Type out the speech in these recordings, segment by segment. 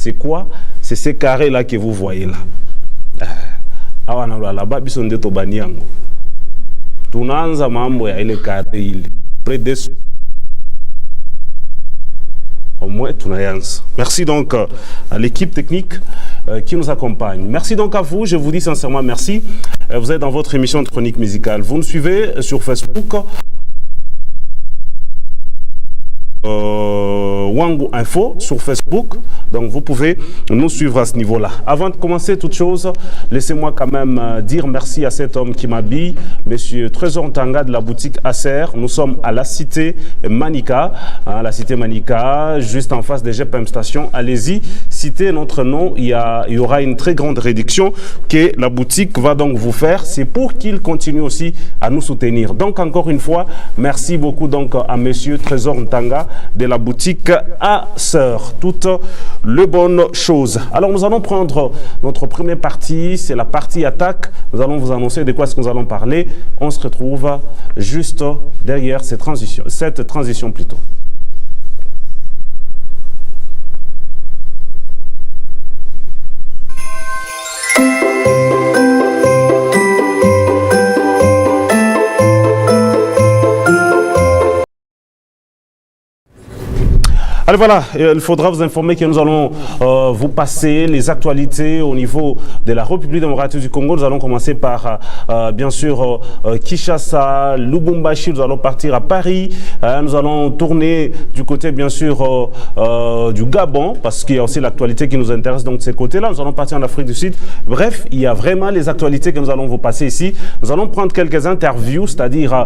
c'est quoi? C'est ces carrés-là que vous voyez là. Là-bas, ils sont des Tobaniango. Tunanza mambo ya ile carré ile. Près de au moins tunayanza. Merci donc à l'équipe technique qui nous accompagne. Merci donc à vous, je vous dis sincèrement merci. Vous êtes dans votre émission de chronique musicale. Vous nous suivez sur Facebook. Wangu Info sur Facebook, donc vous pouvez nous suivre à ce niveau-là. Avant de commencer toute chose, laissez-moi quand même dire merci à cet homme qui m'habille, Monsieur Trésor Ntanga de la boutique Acer. Nous sommes à la cité Manika, la cité Manika, juste en face des GPM Station. Allez-y, citez notre nom, il y aura une très grande réduction que la boutique va donc vous faire. C'est pour qu'il continue aussi à nous soutenir. Donc encore une fois, merci beaucoup donc à Monsieur Trésor Ntanga de la boutique Acer. Toutes les bonnes choses. Alors nous allons prendre notre première partie, c'est la partie attaque. Nous allons vous annoncer de quoi est-ce que nous allons parler. On se retrouve juste derrière cette transition plutôt. Alors voilà, il faudra vous informer que nous allons vous passer les actualités au niveau de la République démocratique du Congo. Nous allons commencer par, bien sûr, Kinshasa, Lubumbashi. Nous allons partir à Paris. Nous allons tourner du côté, bien sûr, du Gabon, parce qu'il y a aussi l'actualité qui nous intéresse donc de ces côtés-là. Nous allons partir en Afrique du Sud. Bref, il y a vraiment les actualités que nous allons vous passer ici. Nous allons prendre quelques interviews, c'est-à-dire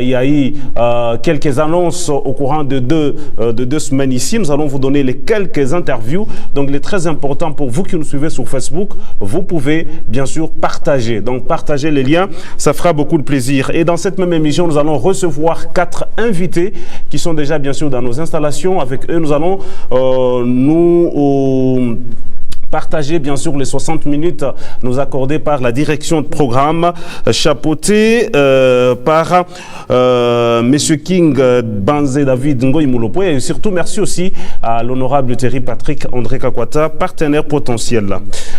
il y a eu quelques annonces au courant de deux semaines. Ici, nous allons vous donner les quelques interviews. Donc, il est très important pour vous qui nous suivez sur Facebook, vous pouvez bien sûr partager. Donc, partagez les liens, ça fera beaucoup de plaisir. Et dans cette même émission, nous allons recevoir 4 invités qui sont déjà bien sûr dans nos installations. Avec eux, nous allons partager bien sûr les 60 minutes nous accordées par la direction de programme chapeautée par Monsieur King Banzé David Ngoy Moulopo, et surtout merci aussi à l'honorable Thierry Patrick André Kakwata, partenaire potentiel.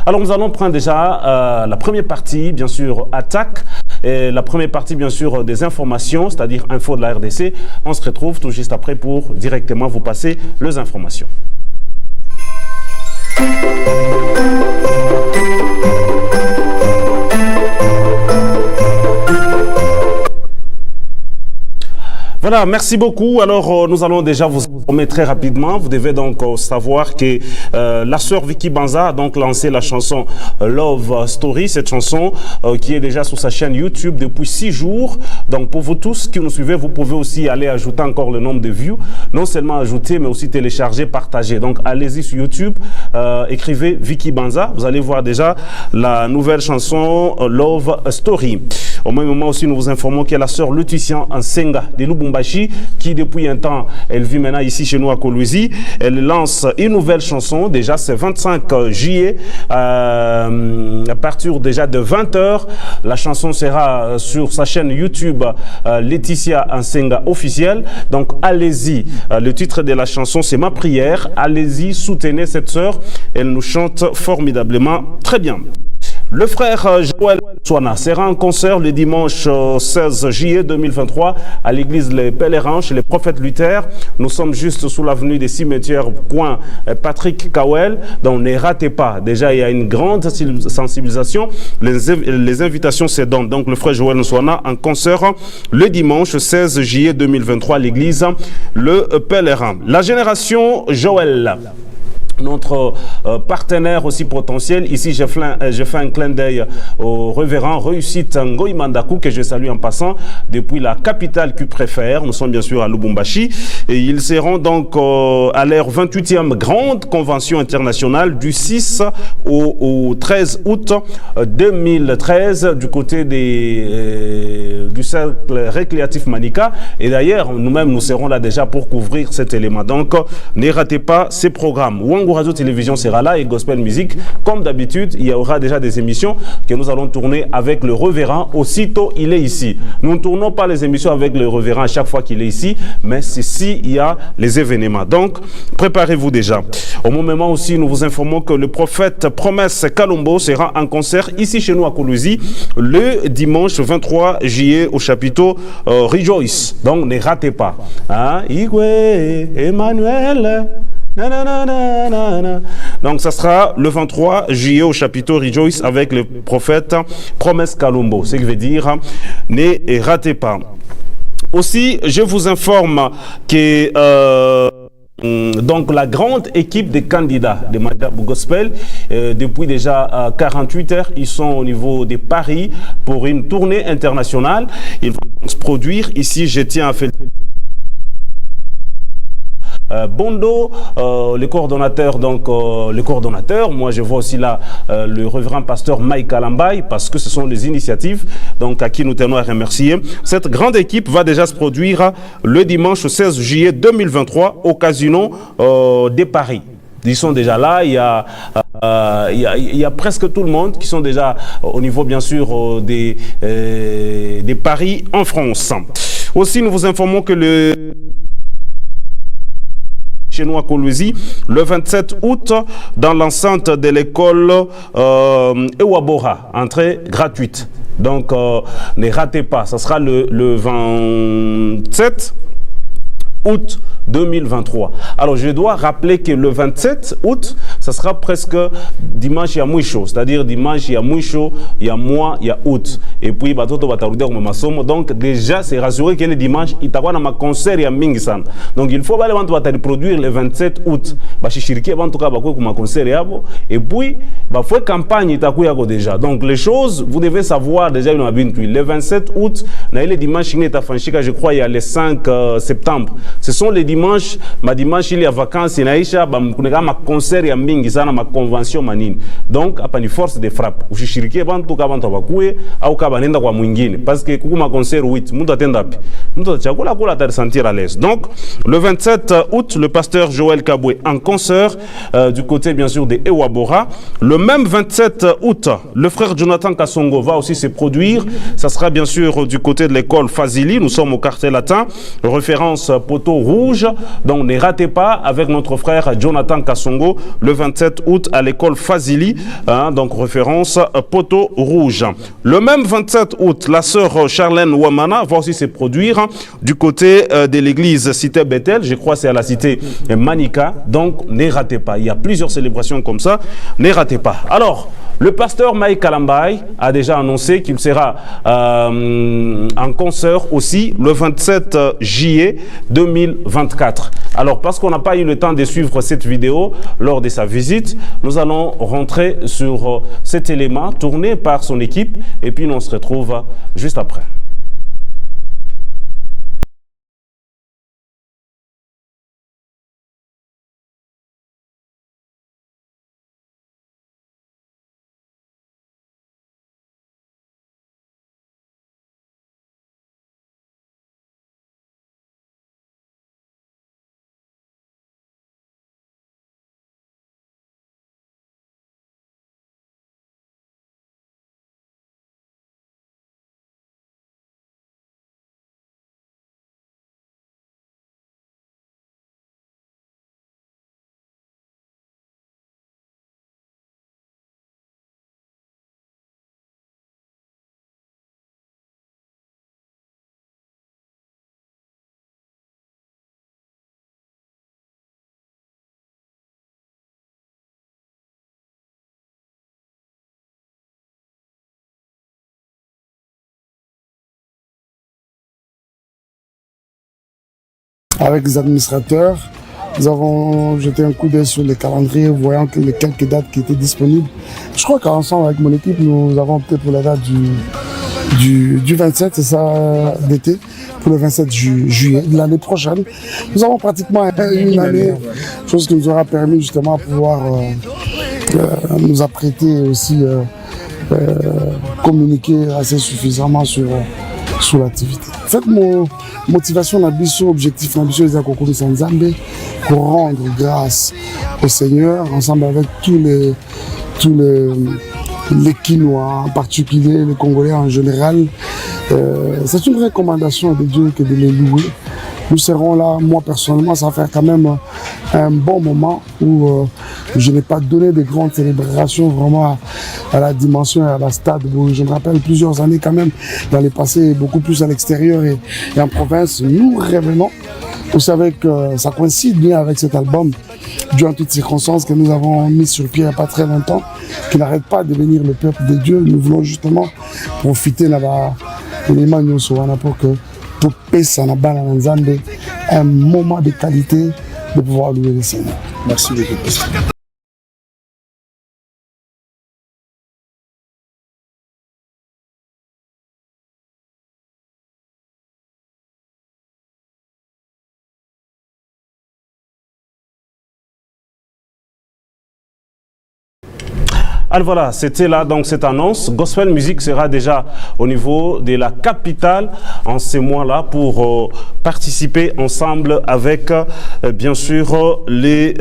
Alors nous allons prendre déjà la première partie, bien sûr attaque, et la première partie bien sûr des informations, c'est-à-dire info de la RDC. On se retrouve tout juste après pour directement vous passer les informations. Voilà, merci beaucoup. Alors, nous allons déjà vous informer très rapidement. Vous devez donc savoir que la sœur Vicky Banza a donc lancé la chanson Love Story, cette chanson qui est déjà sur sa chaîne YouTube depuis 6 jours. Donc, pour vous tous qui nous suivez, vous pouvez aussi aller ajouter encore le nombre de views. Non seulement ajouter, mais aussi télécharger, partager. Donc, allez-y sur YouTube, écrivez Vicky Banza. Vous allez voir déjà la nouvelle chanson Love Story. Au même moment aussi, nous vous informons que la sœur Laetitia Nsenga de Lubumbashi, qui depuis un temps, elle vit maintenant ici chez nous à Kolwezi, elle lance une nouvelle chanson. Déjà, c'est 25 juillet, à partir déjà de 20h. La chanson sera sur sa chaîne YouTube Laetitia Nsenga officielle. Donc, allez-y. Le titre de la chanson, c'est Ma prière. Allez-y, soutenez cette sœur. Elle nous chante formidablement très bien. Le frère Joël Swana sera en concert le dimanche 16 juillet 2023 à l'église Les Pèlerins chez les prophètes Luther. Nous sommes juste sous l'avenue des cimetières, coin Patrick Kawel. Donc ne ratez pas. Déjà, il y a une grande sensibilisation. Les invitations se donnent. Donc le frère Joël Swana en concert le dimanche 16 juillet 2023 à l'église Le Pèlerin. La génération Joël, notre partenaire aussi potentiel. Ici, je fais un clin d'œil au révérend Réussite Ngoy Mandakou, que je salue en passant, depuis la capitale qu'il préfère. Nous sommes bien sûr à Lubumbashi. Et ils seront donc à leur 28e grande convention internationale du 6 au 13 août 2013 du côté du cercle récréatif Manika. Et d'ailleurs, nous-mêmes, nous serons là déjà pour couvrir cet élément. Donc, ne ratez pas ces programmes. Wangu Kalangu Radio Télévision sera là et Gospel Music. Comme d'habitude, il y aura déjà des émissions que nous allons tourner avec le révérend. Aussitôt, il est ici. Nous ne tournons pas les émissions avec le révérend à chaque fois qu'il est ici, mais c'est s'il y a les événements. Donc, préparez-vous déjà. Au moment aussi, nous vous informons que le prophète Promesse Kalombo sera en concert ici chez nous à Kolwezi le dimanche 23 juillet au chapiteau Rejoice. Donc, ne ratez pas. Hein? Igwe, Emmanuel. Donc, ça sera le 23 juillet au chapiteau Rejoice avec le prophète Promesse Kalombo. Ce qui veut dire, ne ratez pas. Aussi, je vous informe que donc la grande équipe des candidats de Madabou Gospel, depuis déjà 48 heures, ils sont au niveau de Paris pour une tournée internationale. Ils vont se produire ici. Je tiens à féliciter Bondo, le coordonnateur, moi je vois aussi là le révérend pasteur Mike Alambay, parce que ce sont les initiatives donc à qui nous tenons à remercier. Cette grande équipe va déjà se produire le dimanche 16 juillet 2023 au Casino de Paris. Ils sont déjà là, il y a presque tout le monde qui sont déjà au niveau bien sûr des paris en France. Aussi, nous vous informons que chez nous à Kolwezi, le 27 août, dans l'enceinte de l'école Ewabora, entrée gratuite. Donc, ne ratez pas, ça sera le 27 août 2023. Alors, je dois rappeler que le 27 août, ça sera presque dimanche, il y a moucho. C'est-à-dire, dimanche, il y a moucho, il y a mois, il y a août. Et puis, donc, déjà, c'est rassuré que le dimanche, il y a un concert, il y a Mingisan. Donc, il faut aller produire le 27 août. Et puis, il faut campagne déjà. Donc, les choses, vous devez savoir déjà, le 27 août, le dimanche, je crois, il y a le 5 septembre. Ce sont les dimanches, il y a vacances, il y a un concert, il y a une convention manine. Donc, il y a une force de frappe. Parce que il concert 8, sentir à l'aise. Donc, le 27 août, le pasteur Joël Kaboué en concert du côté, bien sûr, de Ewabora. Le même 27 août, le frère Jonathan Kassongo va aussi se produire. Ça sera, bien sûr, du côté de l'école Fazili. Nous sommes au quartier latin. Référence poteau rouge. Donc, ne ratez pas avec notre frère Jonathan Kassongo le 27 août à l'école Fazili. Donc, référence poteau rouge. Le même 27 août, la sœur Charlène Ouamana va aussi se produire du côté de l'église Cité Bethel. Je crois que c'est à la cité Manika. Donc, ne ratez pas. Il y a plusieurs célébrations comme ça. Ne ratez pas. Alors, le pasteur Mike Alambay a déjà annoncé qu'il sera en concert aussi le 27 juillet 2024. Alors, parce qu'on n'a pas eu le temps de suivre cette vidéo lors de sa visite, nous allons rentrer sur cet élément tourné par son équipe et puis on se retrouve juste après. Avec les administrateurs, nous avons jeté un coup d'œil sur les calendriers, voyant que les quelques dates qui étaient disponibles. Je crois qu'ensemble avec mon équipe, nous avons opté pour la date du 27, c'est ça, d'été, pour le 27 juillet de l'année prochaine. Nous avons pratiquement une année, chose qui nous aura permis justement de pouvoir nous apprêter aussi, communiquer assez suffisamment sur l'activité. fait, mon motivation, l'ambition, objectif, l'ambition des Akokuru Sanzambe, pour rendre grâce au Seigneur, ensemble avec tous les Quinois en particulier, les Congolais en général. C'est une recommandation de Dieu que de les louer. Nous serons là, moi personnellement, ça va faire quand même un bon moment où je n'ai pas donné de grandes célébrations vraiment à la dimension et à la stade. Je me rappelle plusieurs années quand même dans les passés, beaucoup plus à l'extérieur et en province. Nous revenons. Vous savez que ça coïncide bien avec cet album, durant toutes circonstances que nous avons mis sur pied il n'y a pas très longtemps, qui n'arrête pas de devenir le peuple de Dieu. Nous voulons justement profiter là-bas pour que tout passe un moment de qualité de pouvoir louer le Seigneur. Merci beaucoup. Alors voilà, c'était là donc cette annonce. Gospel Music sera déjà au niveau de la capitale en ces mois-là pour participer ensemble avec bien sûr les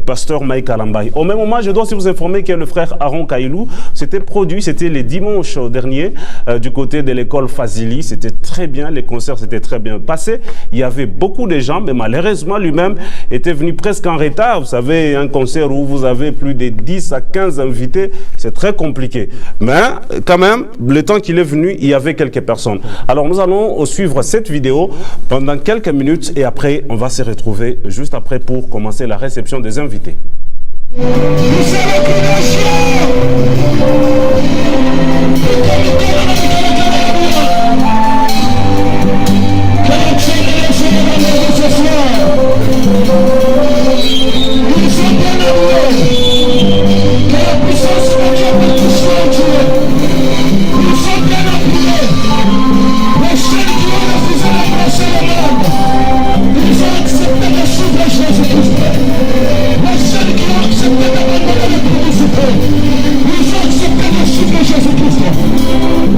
pasteurs Mike Alambaye. Au même moment, je dois aussi vous informer que le frère Aaron Kailou s'était produit, c'était les dimanches derniers du côté de l'école Fazili. C'était très bien, les concerts s'étaient très bien passés. Il y avait beaucoup de gens, mais malheureusement lui-même était venu presque en retard. Vous savez, un concert où vous avez plus de 10 à 15 invités, c'est très compliqué. Mais quand même, le temps qu'il est venu, il y avait quelques personnes. Alors nous allons suivre cette vidéo pendant quelques minutes et après, on va se retrouver juste après pour commencer la réception des invités. Jésus-Christ.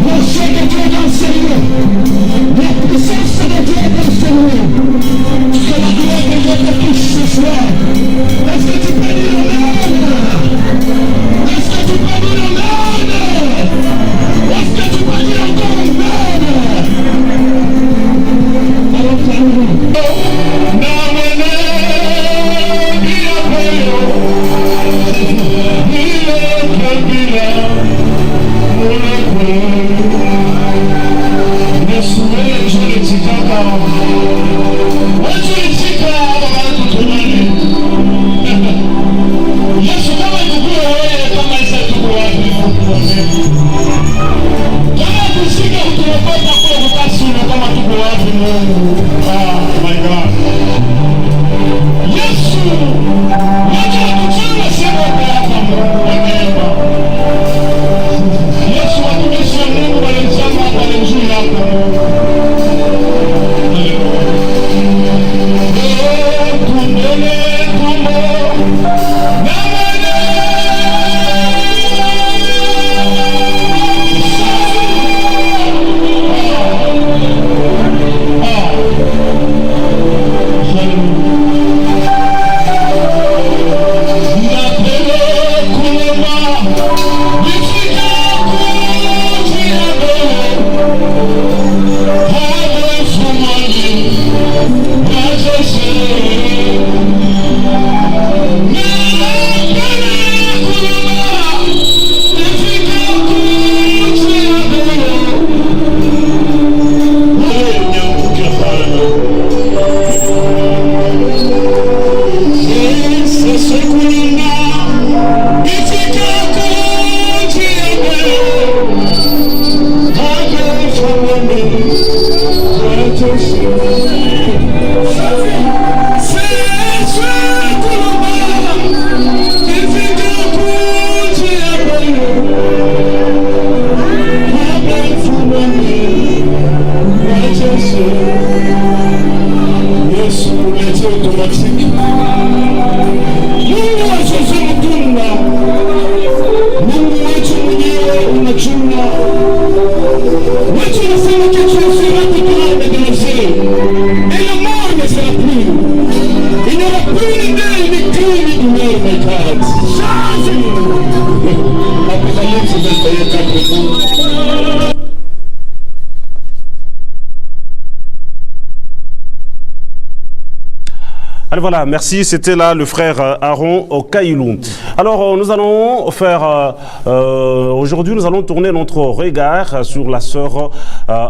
Alors voilà, merci. C'était là le frère Aaron Okailou. Alors nous allons faire, aujourd'hui nous allons tourner notre regard sur la sœur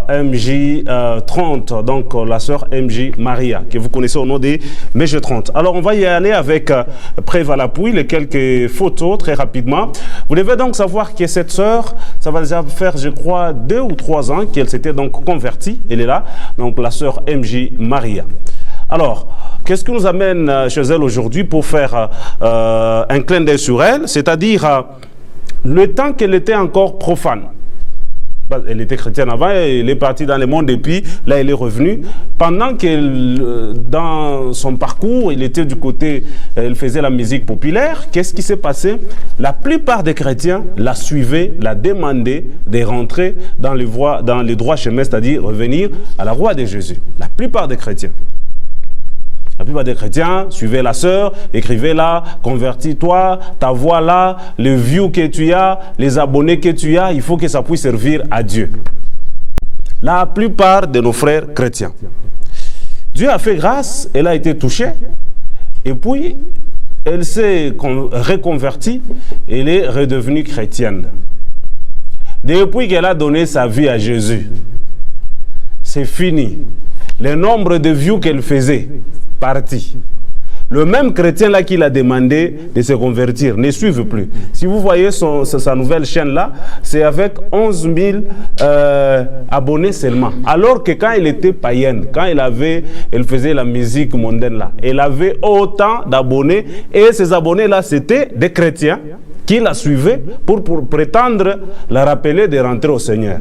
MJ30, donc la sœur MJ Maria, que vous connaissez au nom des MJ30. Alors on va y aller avec preuve à l'appui, les quelques photos très rapidement. Vous devez donc savoir que cette sœur, ça va déjà faire je crois 2 ou 3 ans qu'elle s'était donc convertie. Elle est là, donc la sœur MJ Maria. Alors, qu'est-ce qui nous amène chez elle aujourd'hui pour faire un clin d'œil sur elle? C'est-à-dire le temps qu'elle était encore profane. Elle était chrétienne avant, elle est partie dans le monde et puis là elle est revenue. Pendant qu'elle, dans son parcours, il était du côté, elle faisait la musique populaire, qu'est-ce qui s'est passé? La plupart des chrétiens la suivaient, la demandaient de rentrer dans les droits chemins, c'est-à-dire revenir à la voie de Jésus. La plupart des chrétiens. La plupart des chrétiens suivaient la sœur, écrivaient-la, convertis-toi, ta voix là, le view que tu as, les abonnés que tu as, il faut que ça puisse servir à Dieu. La plupart de nos frères chrétiens. Dieu a fait grâce, elle a été touchée, et puis elle s'est reconvertie, elle est redevenue chrétienne. Depuis qu'elle a donné sa vie à Jésus, c'est fini. Le nombre de views qu'elle faisait, parti. Le même chrétien là qui l'a demandé de se convertir ne suive plus. Si vous voyez sa nouvelle chaîne là, c'est avec 11 000 abonnés seulement. Alors que quand elle était païenne, quand elle faisait la musique mondaine là, elle avait autant d'abonnés et ces abonnés là c'était des chrétiens qui la suivaient pour prétendre la rappeler de rentrer au Seigneur.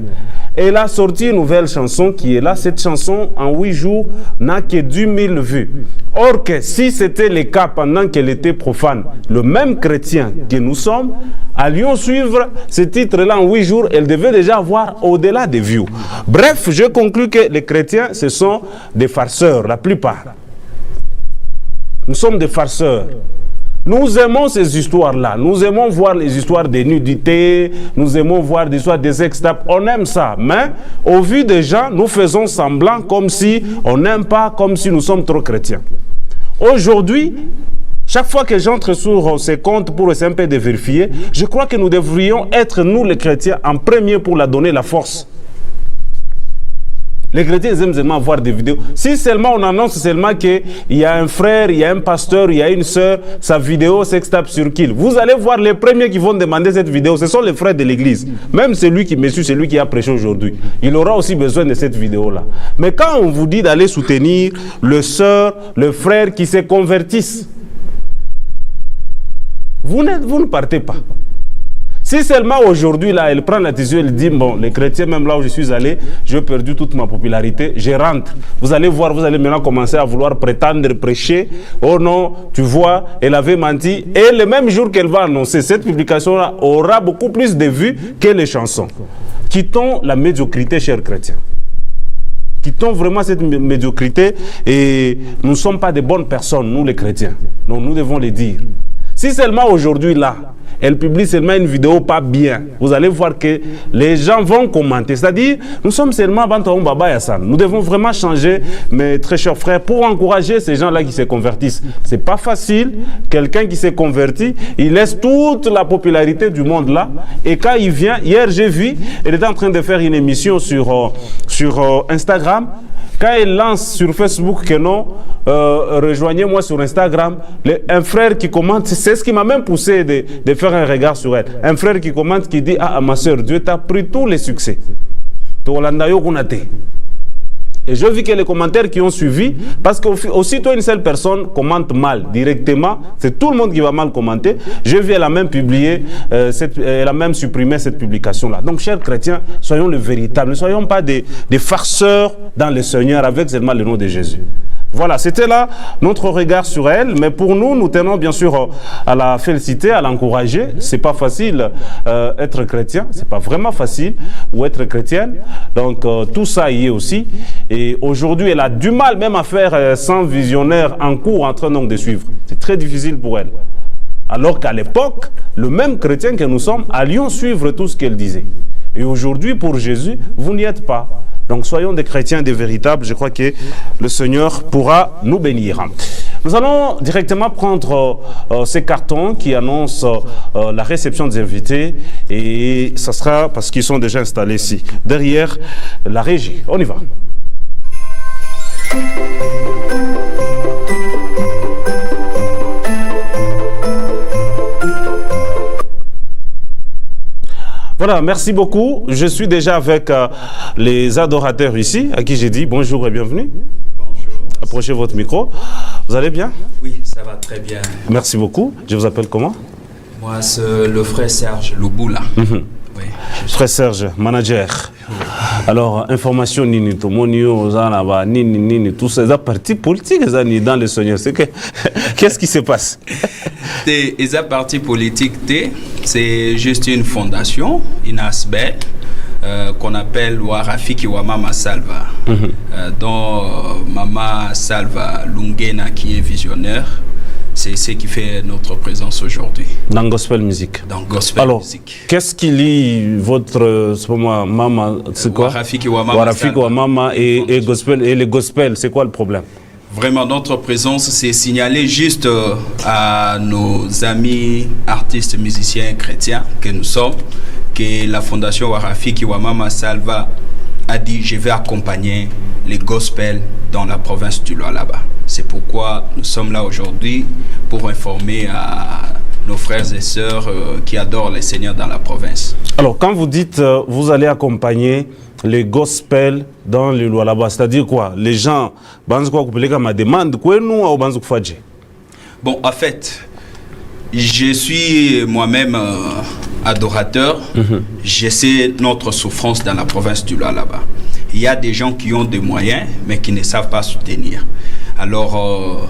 Elle a sorti une nouvelle chanson qui est là. Cette chanson, en 8 jours, n'a que 10 000 vues. Or que si c'était le cas pendant qu'elle était profane, le même chrétien que nous sommes, allions suivre ce titre-là en 8 jours, elle devait déjà avoir au-delà des vues. Bref, je conclus que les chrétiens, ce sont des farceurs, la plupart. Nous sommes des farceurs. Nous aimons ces histoires-là. Nous aimons voir les histoires des nudités. Nous aimons voir des histoires des sextapes. On aime ça. Mais au vu des gens, nous faisons semblant comme si on n'aime pas, comme si nous sommes trop chrétiens. Aujourd'hui, chaque fois que j'entre sur ces comptes pour essayer un peu de vérifier, je crois que nous devrions être, nous les chrétiens, en premier pour la donner la force. Les chrétiens aiment seulement voir des vidéos. Si seulement on annonce seulement qu'il y a un frère, il y a un pasteur, il y a une sœur, sa vidéo sextape sur Kill. Vous allez voir les premiers qui vont demander cette vidéo, ce sont les frères de l'église. Même celui qui me suit, celui qui a prêché aujourd'hui. Il aura aussi besoin de cette vidéo-là. Mais quand on vous dit d'aller soutenir le sœur, le frère qui se convertissent, vous ne partez pas. Si seulement aujourd'hui, là, elle prend la décision, elle dit, bon, les chrétiens, même là où je suis allé, j'ai perdu toute ma popularité, je rentre. Vous allez voir, vous allez maintenant commencer à vouloir prétendre prêcher. Oh non, tu vois, elle avait menti. Et le même jour qu'elle va annoncer, cette publication-là aura beaucoup plus de vues que les chansons. Quittons la médiocrité, chers chrétiens. Quittons vraiment cette médiocrité et nous ne sommes pas de bonnes personnes, nous les chrétiens. Donc nous devons le dire. Si seulement aujourd'hui, là, elle publie seulement une vidéo pas bien, vous allez voir que les gens vont commenter. C'est-à-dire, nous sommes seulement Bantaon Baba Yassan. Nous devons vraiment changer, mes très chers frères, pour encourager ces gens-là qui se convertissent. C'est pas facile. Quelqu'un qui s'est converti, il laisse toute la popularité du monde là. Et quand il vient, hier j'ai vu, elle était en train de faire une émission sur Instagram. Quand elle lance sur Facebook que non, rejoignez-moi sur Instagram, un frère qui commente, c'est ce qui m'a même poussé de faire un regard sur elle. Un frère qui commente, qui dit, ah ma soeur, Dieu t'a pris tous les succès. Et je vis que les commentaires qui ont suivi, parce qu'aussitôt une seule personne commente mal directement, c'est tout le monde qui va mal commenter. Je vis, elle a même publié, elle a même supprimé cette publication-là. Donc, chers chrétiens, soyons le véritable. Ne soyons pas des farceurs dans le Seigneur avec seulement le nom de Jésus. Voilà, c'était là notre regard sur elle, mais pour nous, nous tenons bien sûr à la féliciter, à l'encourager. C'est pas facile être chrétien, c'est pas vraiment facile, ou être chrétienne. Donc tout ça y est aussi. Et aujourd'hui, elle a du mal même à faire 100 visionnaires en cours en train donc de suivre. C'est très difficile pour elle. Alors qu'à l'époque, le même chrétien que nous sommes, allions suivre tout ce qu'elle disait. Et aujourd'hui, pour Jésus, vous n'y êtes pas. Donc soyons des chrétiens, des véritables. Je crois que le Seigneur pourra nous bénir. Nous allons directement prendre ces cartons qui annoncent la réception des invités. Et ça sera parce qu'ils sont déjà installés ici, derrière la régie. On y va. Voilà, merci beaucoup. Je suis déjà avec les adorateurs ici, à qui j'ai dit bonjour et bienvenue. Bonjour. Approchez votre micro. Vous allez bien? Oui, ça va très bien. Merci beaucoup. Je vous appelle comment? Moi, c'est le frère Serge Louboula. Oui. Frère Serge, manager. Alors, information nini, tout le nini, tous ces partis politiques dans le Seigneur. Qu'est-ce qui se passe? Les partis politiques, c'est juste une fondation, une ASBEL, qu'on appelle Warafiki wa Mama Salva, dont Mama Salva Lungena, qui est visionnaire. C'est ce qui fait notre présence aujourd'hui. Dans Gospel Music. Dans Gospel Alors, Music. Qu'est-ce qui lie votre Mama, c'est quoi? Warafiki wa Mama Warafiki wa Mama et Gospel, et les Gospel, c'est quoi le problème? Vraiment, notre présence, c'est signaler juste à nos amis artistes, musiciens, chrétiens que nous sommes, que la fondation Warafiki wa Mama Salva a dit « Je vais accompagner les gospels dans la province du Lualaba ». C'est pourquoi nous sommes là aujourd'hui pour informer à nos frères et sœurs qui adorent le Seigneur dans la province. Alors, quand vous dites vous allez accompagner les gospels dans le Lualaba, c'est-à-dire quoi? Les gens, ma demande, bon, en fait, je suis moi-même adorateur. Je sais notre souffrance dans la province du Lualaba. Il y a des gens qui ont des moyens, mais qui ne savent pas soutenir. Alors,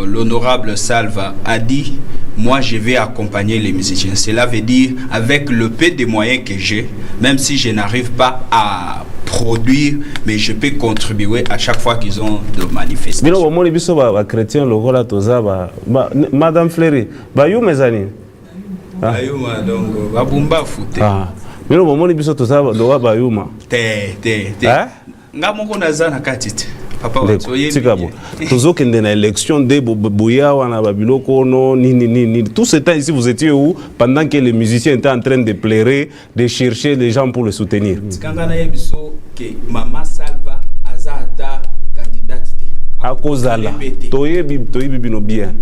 l'honorable Salva a dit, moi je vais accompagner les musiciens. Cela veut dire, avec le peu de moyens que j'ai, même si je n'arrive pas à produire, mais je peux contribuer à chaque fois qu'ils ont de manifestations. Madame Fleury, bayou mes amis. Bayuma donc babumba fute. Ah, mais non, mon biso to ça doit bayuma. Te. Ngamoko nazana katite. Papa wa Tikabo. Toujours qu'il y a une élection de Bouya ou Babiloko, non, ni. Tout ce temps ici, vous étiez où pendant que les musiciens étaient en train de pleurer, de chercher des gens pour le soutenir? Tikangana yebiso que Mama Salva azata candidate. À cause là, toyebi bino bien.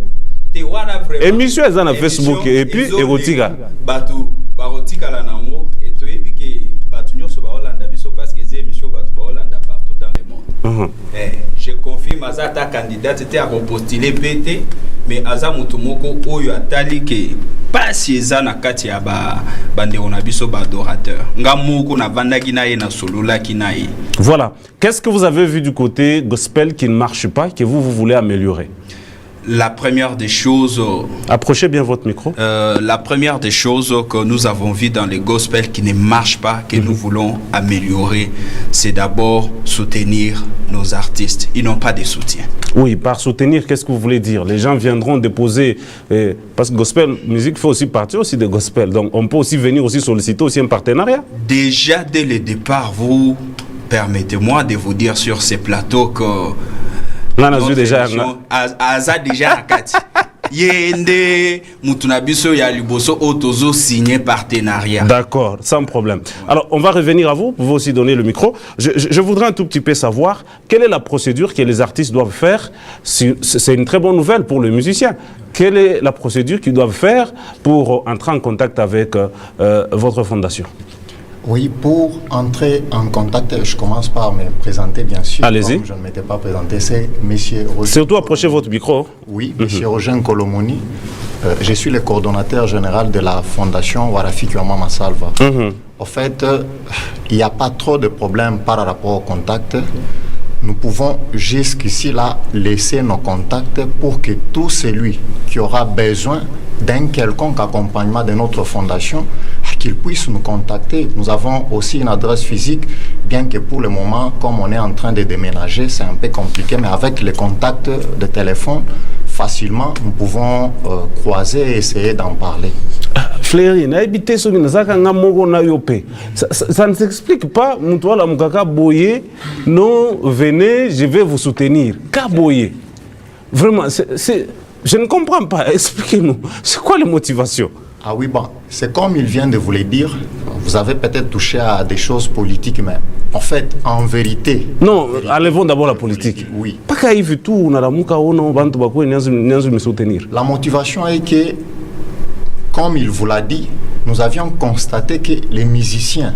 Émission est dans Facebook et puis érotica. Batu barotika la nango et toyebi que batu nyonso ba Hollanda biso parce que ces émissions batu ba Hollanda partout dans le monde. Je confirme azata candidate était à repostuler PT mais aza mutumoko oyo atali que pas si ezana kati ya bande on a biso ba adorateur. Ngamoko na vandaki na ye na solola kinaye. Voilà. Qu'est-ce que vous avez vu du côté gospel qui ne marche pas, que vous voulez améliorer? La première des choses... Approchez bien votre micro. La première des choses que nous avons vues dans les gospels qui ne marchent pas, que nous voulons améliorer, c'est d'abord soutenir nos artistes. Ils n'ont pas de soutien. Oui, par soutenir, qu'est-ce que vous voulez dire? Les gens viendront déposer... parce que gospel musique fait aussi partie aussi des gospels. Donc on peut aussi venir aussi solliciter aussi un partenariat. Déjà, dès le départ, vous permettez-moi de vous dire sur ces plateaux que... déjà akati yende mutunabiso ya liboso otozo signé partenariat. D'accord, sans problème. Alors on va revenir à vous, vous pouvez aussi donner le micro. Je voudrais un tout petit peu savoir quelle est la procédure que les artistes doivent faire. C'est une très bonne nouvelle pour le musicien. Quelle est la procédure qu'ils doivent faire pour entrer en contact avec votre fondation? Oui, pour entrer en contact, je commence par me présenter, bien sûr. Allez-y. Comme je ne m'étais pas présenté, c'est M. Roger. Surtout approchez votre micro. Oui, M. Roger Kolomoni. Je suis le coordonnateur général de la fondation Warafiki wa Mama Salva. En fait, il n'y a pas trop de problèmes par rapport au contact. Nous pouvons jusqu'ici là laisser nos contacts pour que tout celui qui aura besoin d'un quelconque accompagnement de notre fondation, qu'il puisse nous contacter. Nous avons aussi une adresse physique, bien que pour le moment, comme on est en train de déménager, c'est un peu compliqué, mais avec les contacts de téléphone, facilement, nous pouvons croiser et essayer d'en parler. Fleury, ça ne s'explique pas. Boye, non, venez, je vais vous soutenir. Boye. Vraiment, je ne comprends pas. Expliquez-nous. C'est quoi les motivations? Ah oui, bon, c'est comme il vient de vous le dire. Vous avez peut-être touché à des choses politiques, mais en fait, en vérité... Non, enlevons d'abord la politique. Oui. La motivation est que, comme il vous l'a dit, nous avions constaté que les musiciens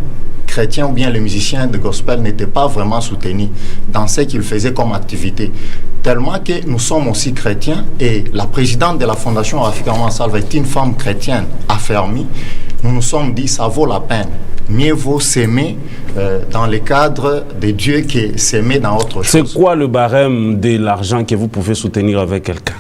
chrétiens ou bien les musiciens de gospel n'étaient pas vraiment soutenus dans ce qu'ils faisaient comme activité. Tellement que nous sommes aussi chrétiens et la présidente de la Fondation Rafiki Maman Salva est une femme chrétienne affermie. Nous nous sommes dit ça vaut la peine. Mieux vaut s'aimer dans le cadre de Dieu que s'aimer dans autre chose. C'est quoi le barème de l'argent que vous pouvez soutenir avec quelqu'un?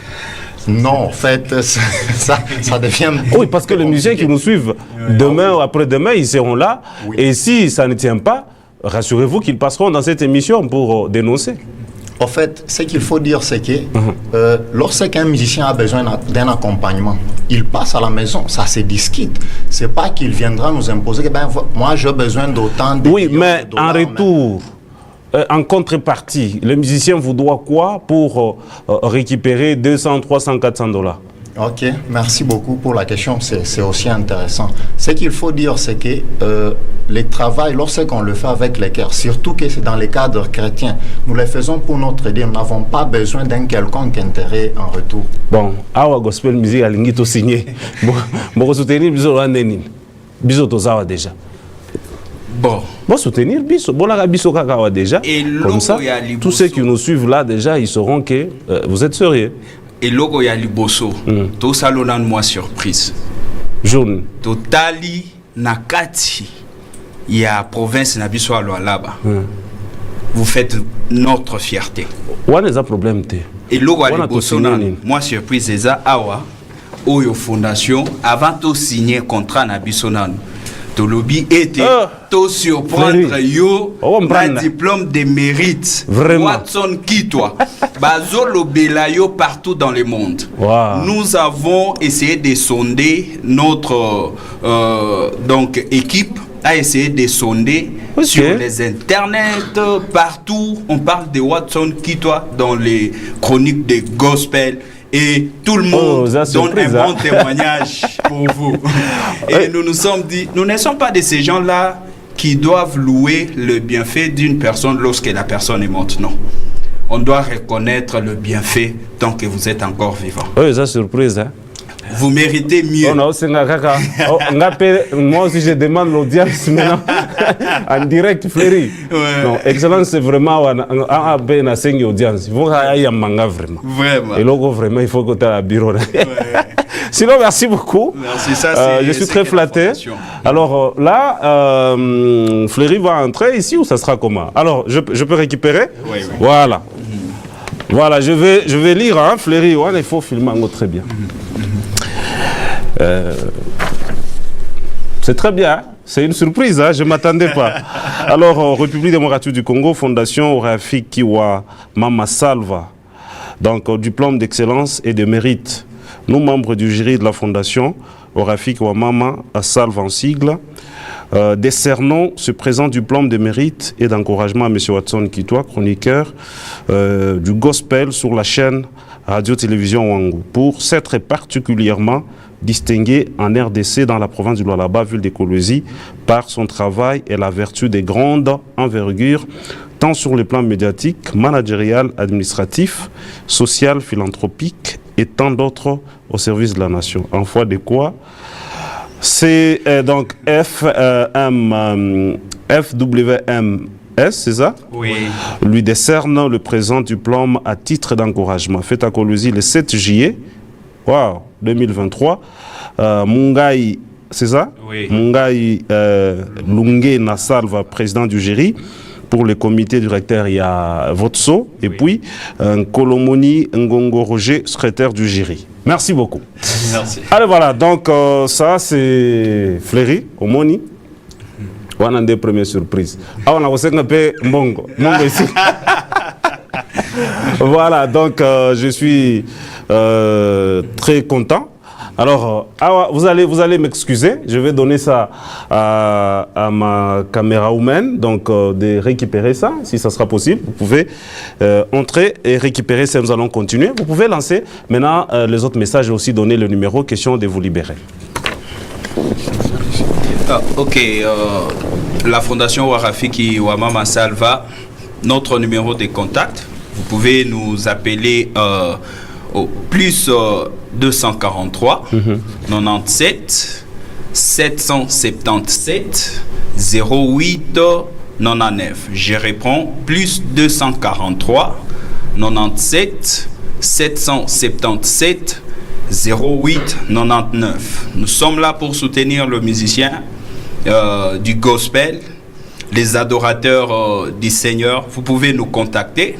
Non, en fait, ça devient... Oui, parce que les musiciens qui nous suivent, demain ou après-demain, ils seront là. Oui. Et si ça ne tient pas, rassurez-vous qu'ils passeront dans cette émission pour dénoncer. En fait, ce qu'il faut dire, c'est que lorsqu'un musicien a besoin d'un accompagnement, il passe à la maison, ça se discute. C'est pas qu'il viendra nous imposer que moi j'ai besoin d'autant de... Oui, mais en retour... En contrepartie, le musicien vous doit quoi pour récupérer 200, 300, 400 $? Ok, merci beaucoup pour la question, c'est aussi intéressant. Ce qu'il faut dire, c'est que le travail, lorsqu'on le fait avec les cœurs, surtout que c'est dans les cadres chrétiens, nous le faisons pour notre Dieu, nous n'avons pas besoin d'un quelconque intérêt en retour. Bon, Awa Gospel Music a l'ingito signé. Bon, soutenir Biso Tozawa déjà. Bon, soutenir Biso. Bon, la Biso Kakawa déjà. Et comme ça, tous ceux qui nous suivent là déjà, ils sauront que vous êtes sérieux. Et logo ya liboso, to salona moi surprise. Jaune. Totali nakati ya province na biso alaba. Vous faites notre fierté. On a un problème. Et logo ya liboso moi surprise eza awa Oyo Fondation avant de signer contrat na biso nanu. To lobby était to surprendre yo un diplôme de mérite. Vraiment. Watson qui toi bazo lobela yo partout dans le monde. Wow. Nous avons essayé de sonder notre donc équipe a essayé de sonder sur les internets partout. On parle de Watson qui toi dans les chroniques de gospel. Et tout le monde donne un bon témoignage pour vous. Et nous nous sommes dit, nous ne sommes pas de ces gens-là qui doivent louer le bienfait d'une personne lorsque la personne est morte. Non. On doit reconnaître le bienfait tant que vous êtes encore vivant. Oui, c'est surprise. Hein? Vous méritez mieux. Moi aussi, je demande l'audience maintenant en direct, Fleury. Non, Excellence, c'est vraiment une audience. Il faut qu'il y ait un manga vraiment. Vraiment. Et logo, vraiment, il faut que tu aies un bureau. Sinon, merci beaucoup. Merci, ça, je suis très flatté. Alors là, Fleury va entrer ici ou ça sera comment? Alors, je peux récupérer? Oui. Voilà. Voilà, je vais lire, hein, Fleury. Ouais, il faut filmer très bien. C'est très bien, c'est une surprise, hein? Je ne m'attendais pas. Alors, République démocratique du Congo, Fondation Rafiki Maman Salva, donc diplôme d'excellence et de mérite. Nous, membres du jury de la Fondation Rafiki Maman Salva en sigle, décernons ce présent diplôme de mérite et d'encouragement à M. Watson Kitwa, chroniqueur du gospel sur la chaîne Radio-Télévision Wangu, pour s'être particulièrement distingué en RDC dans la province du Lualaba, ville d'Écologie, par son travail et la vertu des grandes envergures, tant sur le plan médiatique, managérial, administratif, social, philanthropique et tant d'autres au service de la nation. En foi de quoi, c'est donc FWMS, c'est ça? Oui. Lui décerne le présent diplôme à titre d'encouragement. Fait à Colosie le 7 juillet 2023. Mungai, c'est ça? Oui. Mungai Lungé Nassalva, président du jury. Pour le comité directeur, il y a Votso. Et puis, Kolomoni Ngongo Roger, secrétaire du jury. Merci beaucoup. Merci. Allez, voilà. Donc, ça, c'est Fleury, Omoni. On a des premières surprises. Ah, on a aussi un peu Mbongo. Mbongo ici. Voilà, donc je suis très content. Alors, vous allez m'excuser, je vais donner ça à ma caméra humaine, donc de récupérer ça, si ça sera possible. Vous pouvez entrer et récupérer ça, nous allons continuer. Vous pouvez lancer maintenant les autres messages et aussi donner le numéro, question de vous libérer. Ok, la Fondation Warafiki Wamama Salva, notre numéro de contact, vous pouvez nous appeler au plus 243 97 777 08 99. Je réponds plus 243 97 777 08 99. Nous sommes là pour soutenir le musicien du gospel, les adorateurs du Seigneur. Vous pouvez nous contacter.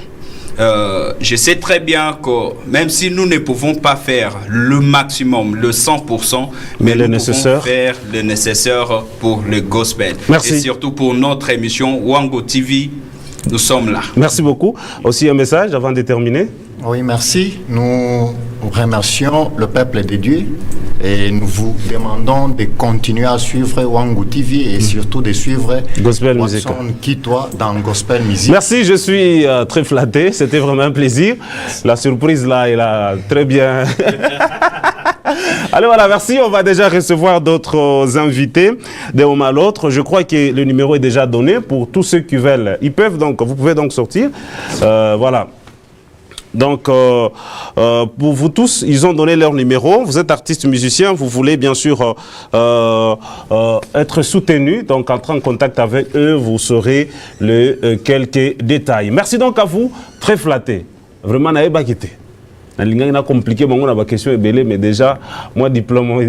Je sais très bien que même si nous ne pouvons pas faire le maximum, le 100%, mais nous pouvons faire le nécessaire pour le gospel. Merci. Et surtout pour notre émission Wango TV, nous sommes là. Merci beaucoup. Aussi un message avant de terminer. Oui, merci. Nous remercions le peuple de Dieu et nous vous demandons de continuer à suivre Wango TV et surtout de suivre Gospel Music Kitwa dans Gospel Music. Merci, je suis très flatté. C'était vraiment un plaisir. La surprise là, elle a très bien. Allez, voilà, merci. On va déjà recevoir d'autres invités d'un moment à l'autre. Je crois que le numéro est déjà donné pour tous ceux qui veulent. Vous pouvez donc sortir. Voilà. Donc, pour vous tous, ils ont donné leur numéro. Vous êtes artiste musicien, vous voulez bien sûr être soutenu. Donc, entrer en contact avec eux, vous saurez quelques détails. Merci donc à vous, très flatté. Vraiment, n'avez pas quitté. On a compliqué, ma question est belle, mais déjà, moi, diplôme,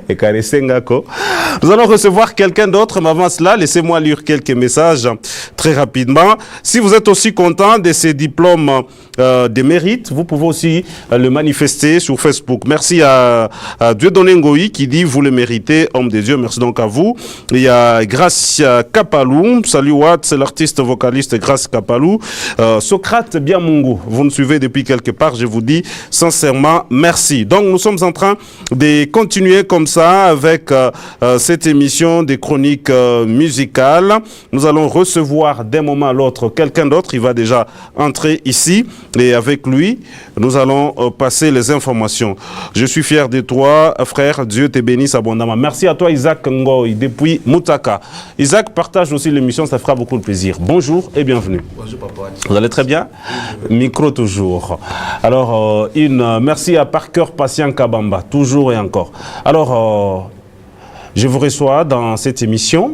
et caressé, nous allons recevoir quelqu'un d'autre, mais avant cela, laissez-moi lire quelques messages très rapidement. Si vous êtes aussi content de ces diplômes de mérite, vous pouvez aussi le manifester sur Facebook. Merci à Dieudonné Ngoï qui dit, vous le méritez, homme de Dieu. Merci donc à vous. Il y a Gracia Kapalou. Salut Watt, c'est l'artiste vocaliste Gracia Kapalou. Socrate Biamungu, vous me suivez depuis quelque part. Je vous dis sincèrement merci. Donc nous sommes en train de continuer comme ça avec cette émission des chroniques musicales. Nous allons recevoir d'un moment à l'autre quelqu'un d'autre. Il va déjà entrer ici et avec lui, nous allons passer les informations. Je suis fier de toi, frère. Dieu te bénisse abondamment. Merci à toi, Isaac Ngoy, depuis Moutaka. Isaac, partage aussi l'émission, ça fera beaucoup de plaisir. Bonjour et bienvenue. Bonjour, papa. Vous allez très bien? Micro toujours. Alors, merci à Parker Patient Kabamba, toujours et encore. Alors, je vous reçois dans cette émission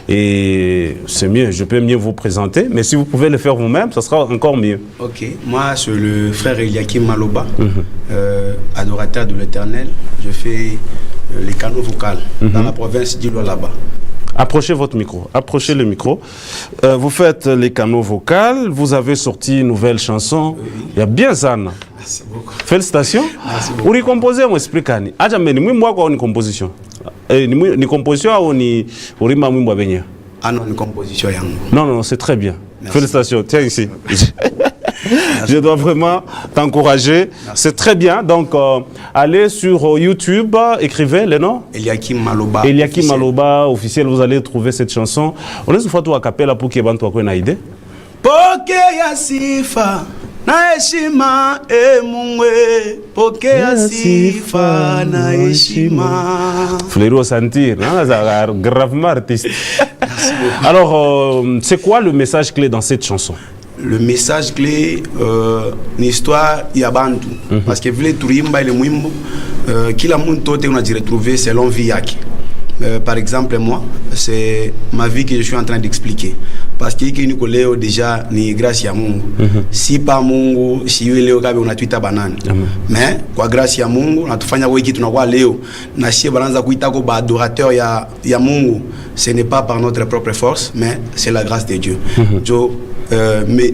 et c'est mieux, je peux mieux vous présenter, mais si vous pouvez le faire vous-même, ça sera encore mieux. Ok, moi c'est le frère Eliakim Maloba, adorateur de l'Éternel. Je fais les canaux vocaux dans la province d'Ilo-Laba. Approchez votre micro, approchez le micro. Vous faites les canaux vocaux, vous avez sorti une nouvelle chanson. Oui. Il y a bien ça. Merci beaucoup. Félicitations. Merci beaucoup. Vous composez, on explique. Moi, quoi, une composition. Une composition ou une composition? Ah non, une composition. Non, c'est très bien. Merci. Félicitations. Tiens ici. Je dois vraiment t'encourager. C'est très bien. Donc, allez sur YouTube, écrivez le nom. Eliakim Maloba. Eliakim Maloba, officiel, vous allez trouver cette chanson. On laisse une fois tout à capella pour qu'il y ait une idée. Pokea sifa na heshima Mungwe, pokea sifa na heshima. Fleury au sentir, gravement artiste. Alors, c'est quoi le message clé dans cette chanson? Le message clé, une histoire yabantu, parce que vile turimba ile mwimbo, kila muntu tote on a dit retrouver selon vie yake. Par exemple, moi, c'est ma vie que je suis en train d'expliquer. Parce que nous leo déjà ni grâce à Mungu. Si pas Mungu, si leo kabe unatuita banani. Mais kwa grâce ya Mungu natufanya wewe kitu tunakuwa leo na sie balanza kuita ko ba adorateur ya Mungu. Ce n'est pas par notre propre force, mais c'est la grâce de Dieu.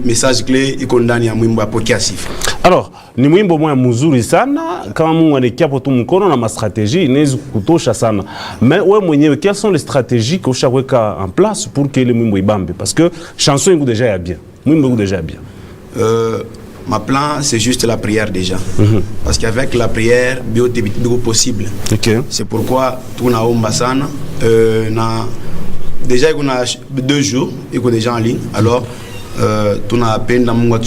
Message clé iko ndani ya mwimbo apokea sifa. Alors, ni mwimbo mwa mzuri sana kama Mungu anakia potu mkono na ma stratégie inaweza kutosha sana. Mais wewe mwenyewe quelles sont les stratégies que ushaweka en place pour que le mwimbo ibambe parce que chanson iko déjà ya bien. Mwimbo iko déjà bien. ma plan, c'est juste la prière déjà. Parce qu'avec la prière, c'est possible. C'est pourquoi tout na ombassana, déjà il y a 2 jours, il y a déjà en ligne. Alors, tout na peine dans mon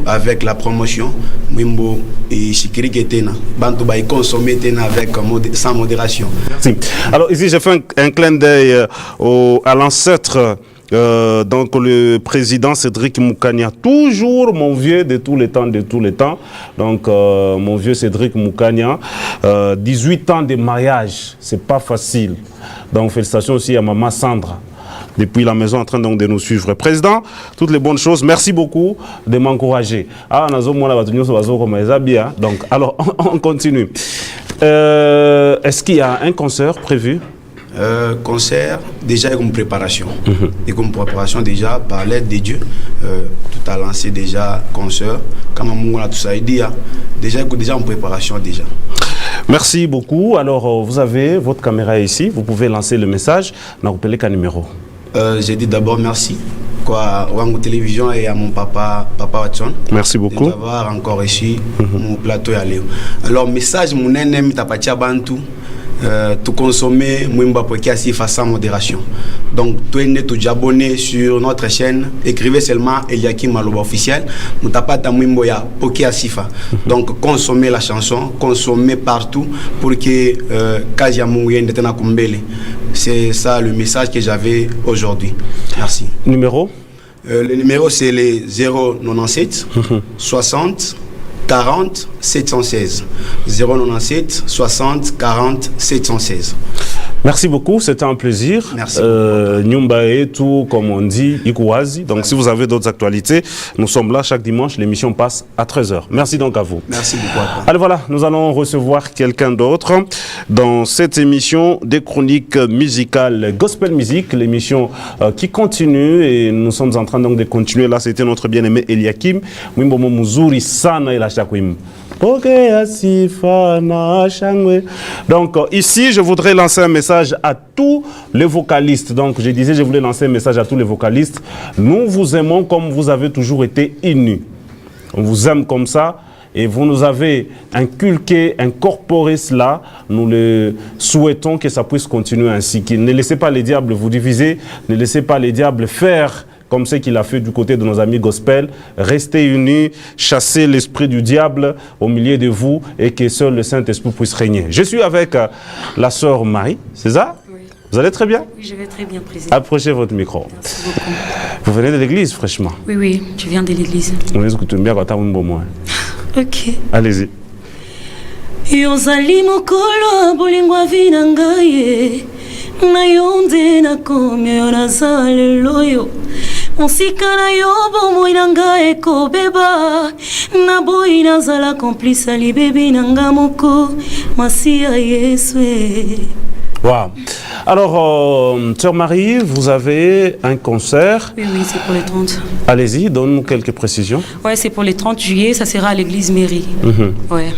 avec la promotion, Mimbo et Shikiri Ketena, Bantu Bay consommer avec sans modération. Merci. Alors ici, j'ai fait un clin d'œil à l'ancêtre. Donc le président Cédric Moukania, toujours mon vieux de tous les temps, donc mon vieux Cédric Moukania, 18 ans de mariage, c'est pas facile, donc félicitations aussi à maman Sandra depuis la maison en train donc de nous suivre. Président, toutes les bonnes choses, merci beaucoup de m'encourager. Donc alors on continue. Est-ce qu'il y a un concert prévu? Concert, déjà avec une préparation. Et comme préparation déjà, par l'aide de Dieu, tout a lancé déjà concert. Comme on a tout ça dit, déjà en préparation déjà. Merci beaucoup. Alors vous avez votre caméra ici, vous pouvez lancer le message. N'appelez qu'un numéro. J'ai dit d'abord merci à Wango Télévision et à mon papa Watson. Merci beaucoup d'avoir encore ici mon plateau à Léo. Alors message mon ennemi tapatia bantu. Tout consommer Mwimba Pokiasi face à modération. Donc, tout est tout abonné sur notre chaîne. Écrivez seulement Eliakim Maloba officiel. Nous tapons ta Mwimbo ya Pokiasifa. Donc, consommez la chanson, consommez partout pour que Kazia Mouyen n'était pas Kumbele. C'est ça le message que j'avais aujourd'hui. Merci. Numéro? Le numéro c'est le 097 60 40 716 097 60 40 716. Merci beaucoup, c'était un plaisir. Merci. Nyumbae, tout comme on dit, Ikuwazi. Donc si vous avez d'autres actualités, nous sommes là chaque dimanche. L'émission passe à 13h. Merci donc à vous. Merci beaucoup. Alors voilà, nous allons recevoir quelqu'un d'autre dans cette émission des chroniques musicales Gospel Music, l'émission qui continue et nous sommes en train donc de continuer. Là, c'était notre bien-aimé Eliakim. Mwimbomo Muzuri Sana et la Chakwim. Donc ici, je voudrais lancer un message à tous les vocalistes. Donc je disais, je voulais lancer un message à tous les vocalistes. Nous vous aimons comme vous avez toujours été unis. On vous aime comme ça et vous nous avez inculqué, incorporé cela. Nous le souhaitons que ça puisse continuer ainsi. Ne laissez pas les diables vous diviser, ne laissez pas les diables faire comme ce qu'il a fait du côté de nos amis gospel. Restez unis, chassez l'esprit du diable au milieu de vous et que seul le Saint-Esprit puisse régner. Je suis avec la sœur Marie, c'est ça? Oui. Vous allez très bien? Oui, je vais très bien, président. Approchez votre micro. Merci beaucoup. Vous venez de l'église fraîchement? Oui, oui, je viens de l'église. Ok. Allez-y. Yozali mokolo bolingwa vinangaye na yonde na komyo na zaleloyo Monsika yo bomo inanga eko beba na boy nazala complice ali bébé nanga moko masia Yeswe. Wow. Alors, sœur Marie, vous avez un concert. Oui, oui, c'est pour les 30. Allez-y, donne-nous quelques précisions. Ouais, c'est pour les 30 juillet, ça sera à l'église mairie. Ouais.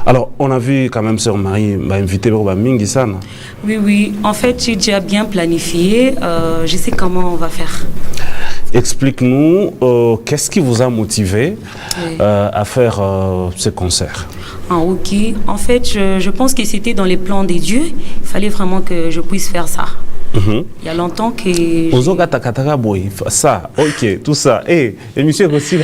Alors, on a vu quand même sœur Marie inviter Mingi Sana. Oui, oui. En fait, j'ai déjà bien planifié. Je sais comment on va faire. Explique-nous, qu'est-ce qui vous a motivé à faire ce concert? Ok. En fait, je pense que c'était dans les plans des dieux. Il fallait vraiment que je puisse faire ça. Il y a longtemps que... Ça, ok, tout ça. Et monsieur aussi.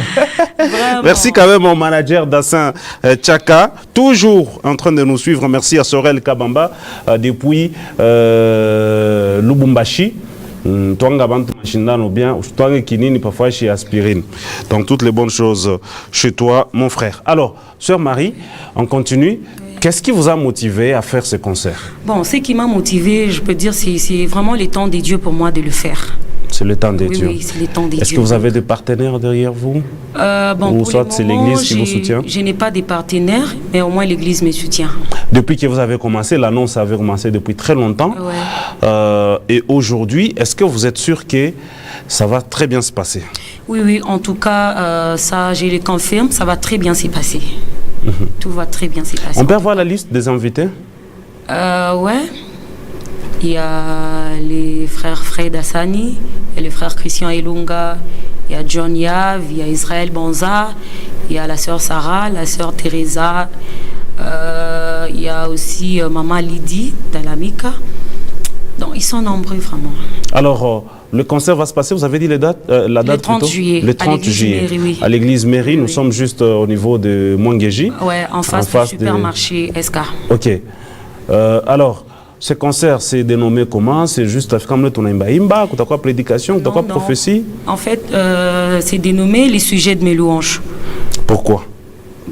Merci quand même au manager Dassin Tchaka, toujours en train de nous suivre. Merci à Sorel Kabamba depuis Lubumbashi. Parfois chez aspirine. Donc toutes les bonnes choses chez toi, mon frère. Alors, sœur Marie, on continue. Qu'est-ce qui vous a motivé à faire ce concert? Bon, ce qui m'a motivé, je peux dire, c'est vraiment le temps des dieux pour moi de le faire. C'est le temps des dieux. Oui, c'est le temps des dieux. Est-ce que vous avez des partenaires derrière vous? Bon, ou soit c'est l'église qui vous soutient? Je n'ai pas de partenaires, mais au moins l'église me soutient. Depuis que vous avez commencé, l'annonce avait commencé depuis très longtemps. Ouais. Et aujourd'hui, est-ce que vous êtes sûr que ça va très bien se passer? Oui, oui, en tout cas, ça, je le confirme, ça va très bien s'y passer. Tout va très bien s'y passer. On peut avoir la liste des invités? Ouais. Il y a les frères Fred Assani, et les frères Christian Elunga, Il y a John Yav, il y a Israël Banza, il y a la sœur Sarah, la sœur Teresa, il y a aussi Maman Lydie d'Alamika. Donc ils sont nombreux vraiment. Alors, le concert va se passer, vous avez dit la date Le 30 plutôt juillet. Le 30 juillet. Mairie, oui. À l'église mairie, nous Oui. sommes juste au niveau de Mwangeji. Ouais, en face du supermarché SK. Ok. Alors, ce concert, c'est dénommé comment? C'est juste comme ton imba, quoi prédication, quoi prophétie? En fait, c'est dénommé les sujets de mes louanges. Pourquoi?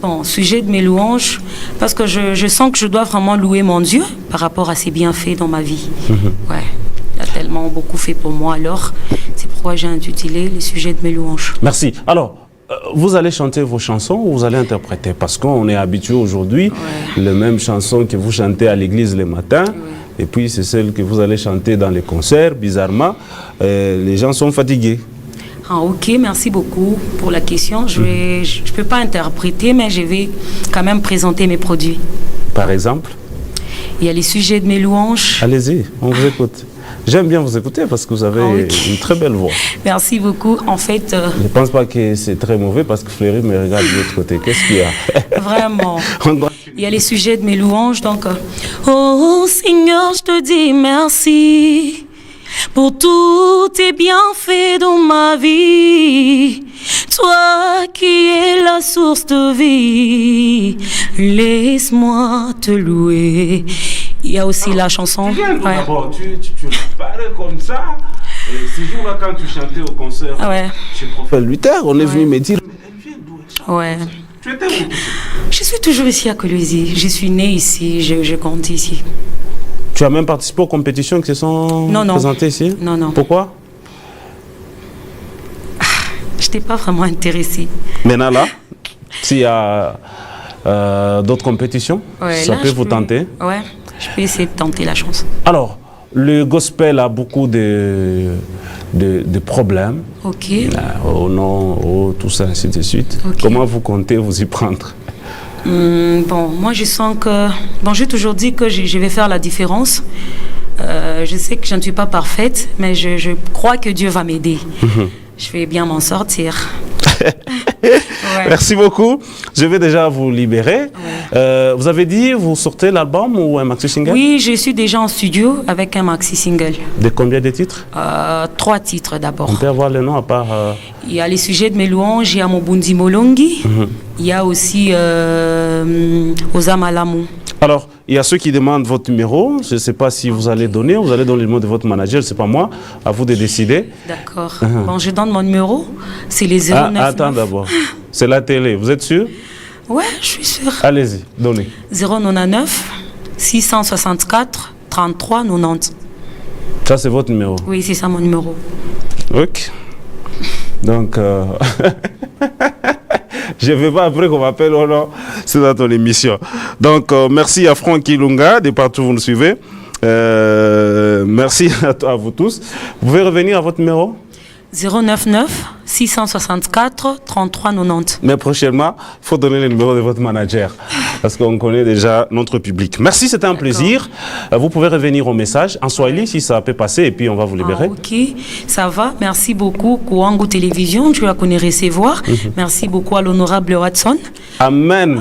Bon, sujet de mes louanges, parce que je sens que je dois vraiment louer mon Dieu par rapport à ses bienfaits dans ma vie. Ouais, il a tellement beaucoup fait pour moi, alors c'est pourquoi j'ai intitulé les sujets de mes louanges. Merci. Alors, vous allez chanter vos chansons ou vous allez interpréter? Parce qu'on est habitué aujourd'hui, les mêmes chansons que vous chantez à l'église le matin, et puis c'est celles que vous allez chanter dans les concerts, bizarrement, les gens sont fatigués. Ah, ok, merci beaucoup pour la question. Je ne peux pas interpréter, mais je vais quand même présenter mes produits. Par exemple? Il y a les sujets de mes louanges. Allez-y, on vous écoute. J'aime bien vous écouter parce que vous avez une très belle voix. Merci beaucoup. En fait... Je ne pense pas que c'est très mauvais parce que Fleury me regarde de l'autre côté. Qu'est-ce qu'il y a? Vraiment. Il y a les sujets de mes louanges. Donc, oh Seigneur, je te dis merci pour tous tes bienfaits dans ma vie. Toi qui es la source de vie, laisse-moi te louer. Il y a aussi la chanson. D'abord, tu parles comme ça. Et ce jour-là, quand tu chantais au concert chez Prophète Luther, on est venu me dire, mais elle vient d'où? Ouais. Tu étais où? Je suis toujours ici à Colosie. Je suis née ici, je compte ici. Tu as même participé aux compétitions qui se sont présentées ici? Non, non. Pourquoi? Je n'étais pas vraiment intéressée. Maintenant là, s'il y a d'autres compétitions, ça peut vous tenter? Ouais, je peux essayer de tenter la chance. Alors, le gospel a beaucoup de problèmes. Ok. Au nom, tout ça, ainsi de suite. Okay. Comment vous comptez vous y prendre? Bon, moi je sens que... Bon, j'ai toujours dit que je vais faire la différence. Je sais que je ne suis pas parfaite, mais je crois que Dieu va m'aider. Je vais bien m'en sortir. Merci beaucoup. Je vais déjà vous libérer. Vous avez dit, vous sortez l'album ou un maxi single? Oui, je suis déjà en studio avec un maxi single. De combien de titres? 3 titres d'abord. On peut avoir le nom à part... Il y a les sujets de mes louanges, il y a Mobundi Molongi, il y a aussi Ozamalamu. Alors, il y a ceux qui demandent votre numéro. Je ne sais pas si vous allez donner le numéro de votre manager. Ce n'est pas moi. À vous de décider. D'accord. Bon, je donne mon numéro. C'est les 09. Attends d'abord. C'est la télé. Vous êtes sûr? Ouais, je suis sûr. Allez-y, donnez. 099 664 33 90. Ça, c'est votre numéro? Oui, c'est ça mon numéro. Ok. Donc... je ne veux pas après qu'on m'appelle au nom, c'est dans ton émission. Donc, merci à Franck Ilunga, de partout où vous nous suivez. Merci à vous tous. Vous pouvez revenir à votre numéro? 099 664 33 90. Mais prochainement, il faut donner le numéro de votre manager parce qu'on connaît déjà notre public. Merci, c'était un plaisir. Vous pouvez revenir au message en Swahili si ça peut passer et puis on va vous libérer. Ok, ça va. Merci beaucoup Kouangou Télévision, tu la connais recevoir. Merci beaucoup à l'honorable Watson. Amen.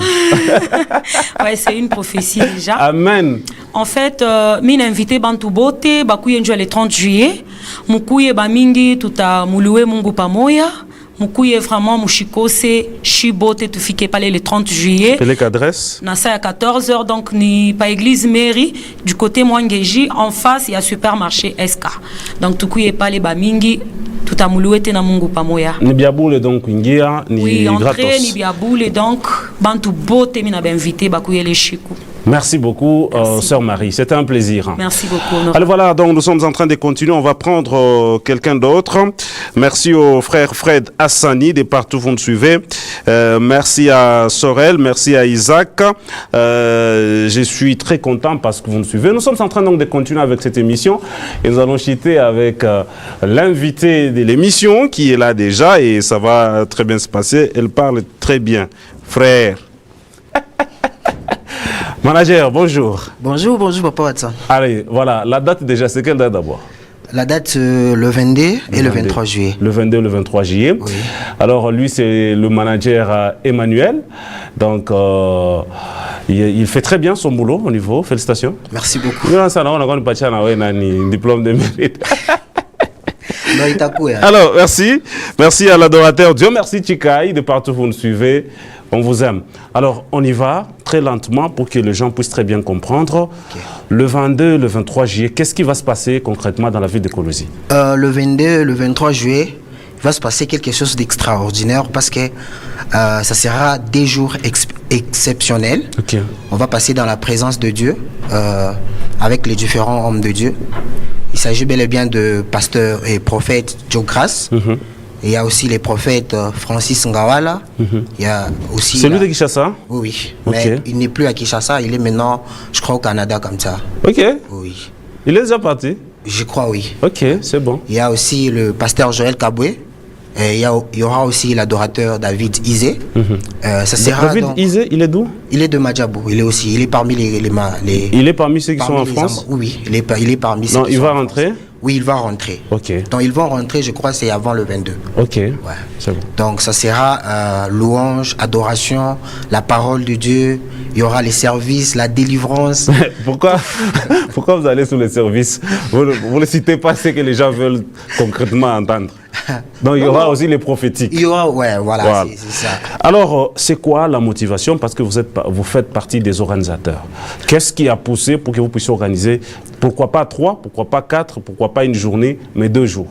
Ouais, c'est une prophétie déjà. Amen. En fait, m'in invité Bantu Bote, bakuye njua le 30 juillet. Mukuye bamingi tuta muluwe mungu pamoya. Mukuye vraiment mushikose shibote tufike pale le 30 juillet. Quelle adresse? Nasa à 14h, donc ni pas église mairie du côté Mwangeji, en face il y a supermarché SK. Donc tukuye pale bamingi tuta muluwe te na mungu pamoya. Ni biaboule donc ingia ni oui, gratos. entrée ni biaboule donc Bantu Bote mina ba invité bakuye le chiku. Merci beaucoup, Sœur Marie. C'était un plaisir. Merci beaucoup. Alors voilà, donc nous sommes en train de continuer. On va prendre quelqu'un d'autre. Merci au frère Fred Hassani, de partout où vous nous suivez. Merci à Sorel, merci à Isaac. Je suis très content parce que vous nous suivez. Nous sommes en train donc de continuer avec cette émission. Et nous allons chuter avec l'invité de l'émission qui est là déjà. Et ça va très bien se passer. Elle parle très bien. Frère. Manager, bonjour. Bonjour, bonjour Papa Watson. Allez, voilà, la date déjà, c'est quelle date d'abord? La date, le 22 et le 23 juillet. Le 22 et le 23 juillet. Oui. Alors, lui, c'est le manager Emmanuel. Donc, il fait très bien son boulot au niveau. Félicitations. Merci beaucoup. Diplôme de mérite. Non, il t'a coupé, hein. Alors, merci. Merci à l'adorateur. Dieu merci, Chikai, de partout où vous nous suivez. On vous aime. Alors, on y va très lentement pour que les gens puissent très bien comprendre. Okay. Le 22, le 23 juillet, qu'est-ce qui va se passer concrètement dans la ville de Kolwezi? Le 22, le 23 juillet, il va se passer quelque chose d'extraordinaire parce que ça sera des jours exceptionnels. Okay. On va passer dans la présence de Dieu avec les différents hommes de Dieu. Il s'agit bel et bien de pasteur et prophète Joe Grass. Il y a aussi les prophètes Francis Ngawala. Il y a aussi. C'est lui de Kinshasa? Oui, okay. Mais il n'est plus à Kinshasa, il est maintenant, je crois, au Canada comme ça. Ok. Oui. Il est déjà parti? Je crois, oui. Ok, c'est bon. Il y a aussi le pasteur Joël Kabwe. Et il y aura aussi l'adorateur David Izé. Ça sera David Izé, il est d'où? Il est de Madjabou. Il est parmi les il est parmi ceux qui sont en France? Oui, il est parmi ceux non, qui il sont va en rentrer France. Oui, il va rentrer. Ok. Donc ils vont rentrer, je crois, c'est avant le 22. Ok. Ouais. C'est bon. Donc ça sera louange, adoration, la parole de Dieu. Il y aura les services, la délivrance. Pourquoi vous allez sur les services? Vous ne citez pas ce que les gens veulent concrètement entendre. Donc il y aura aussi les prophétiques. Il y aura, ouais, voilà. C'est ça. Alors, c'est quoi la motivation? Parce que vous faites partie des organisateurs. Qu'est-ce qui a poussé pour que vous puissiez organiser, pourquoi pas 3, pourquoi pas 4, pourquoi pas une journée, mais 2 jours?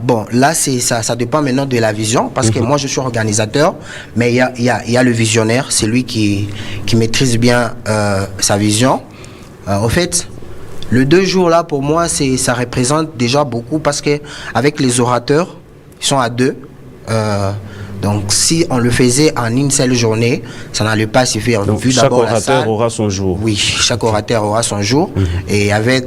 Bon, là, ça dépend maintenant de la vision, parce que moi, je suis organisateur, mais il y a le visionnaire, c'est lui qui maîtrise bien sa vision. Au fait, le 2 jours là, pour moi, ça représente déjà beaucoup, parce que avec les orateurs, ils sont à 2. Donc, si on le faisait en une seule journée, ça n'allait pas suffire. Donc, vu chaque orateur la salle, aura son jour. Oui, chaque orateur aura son jour. Et avec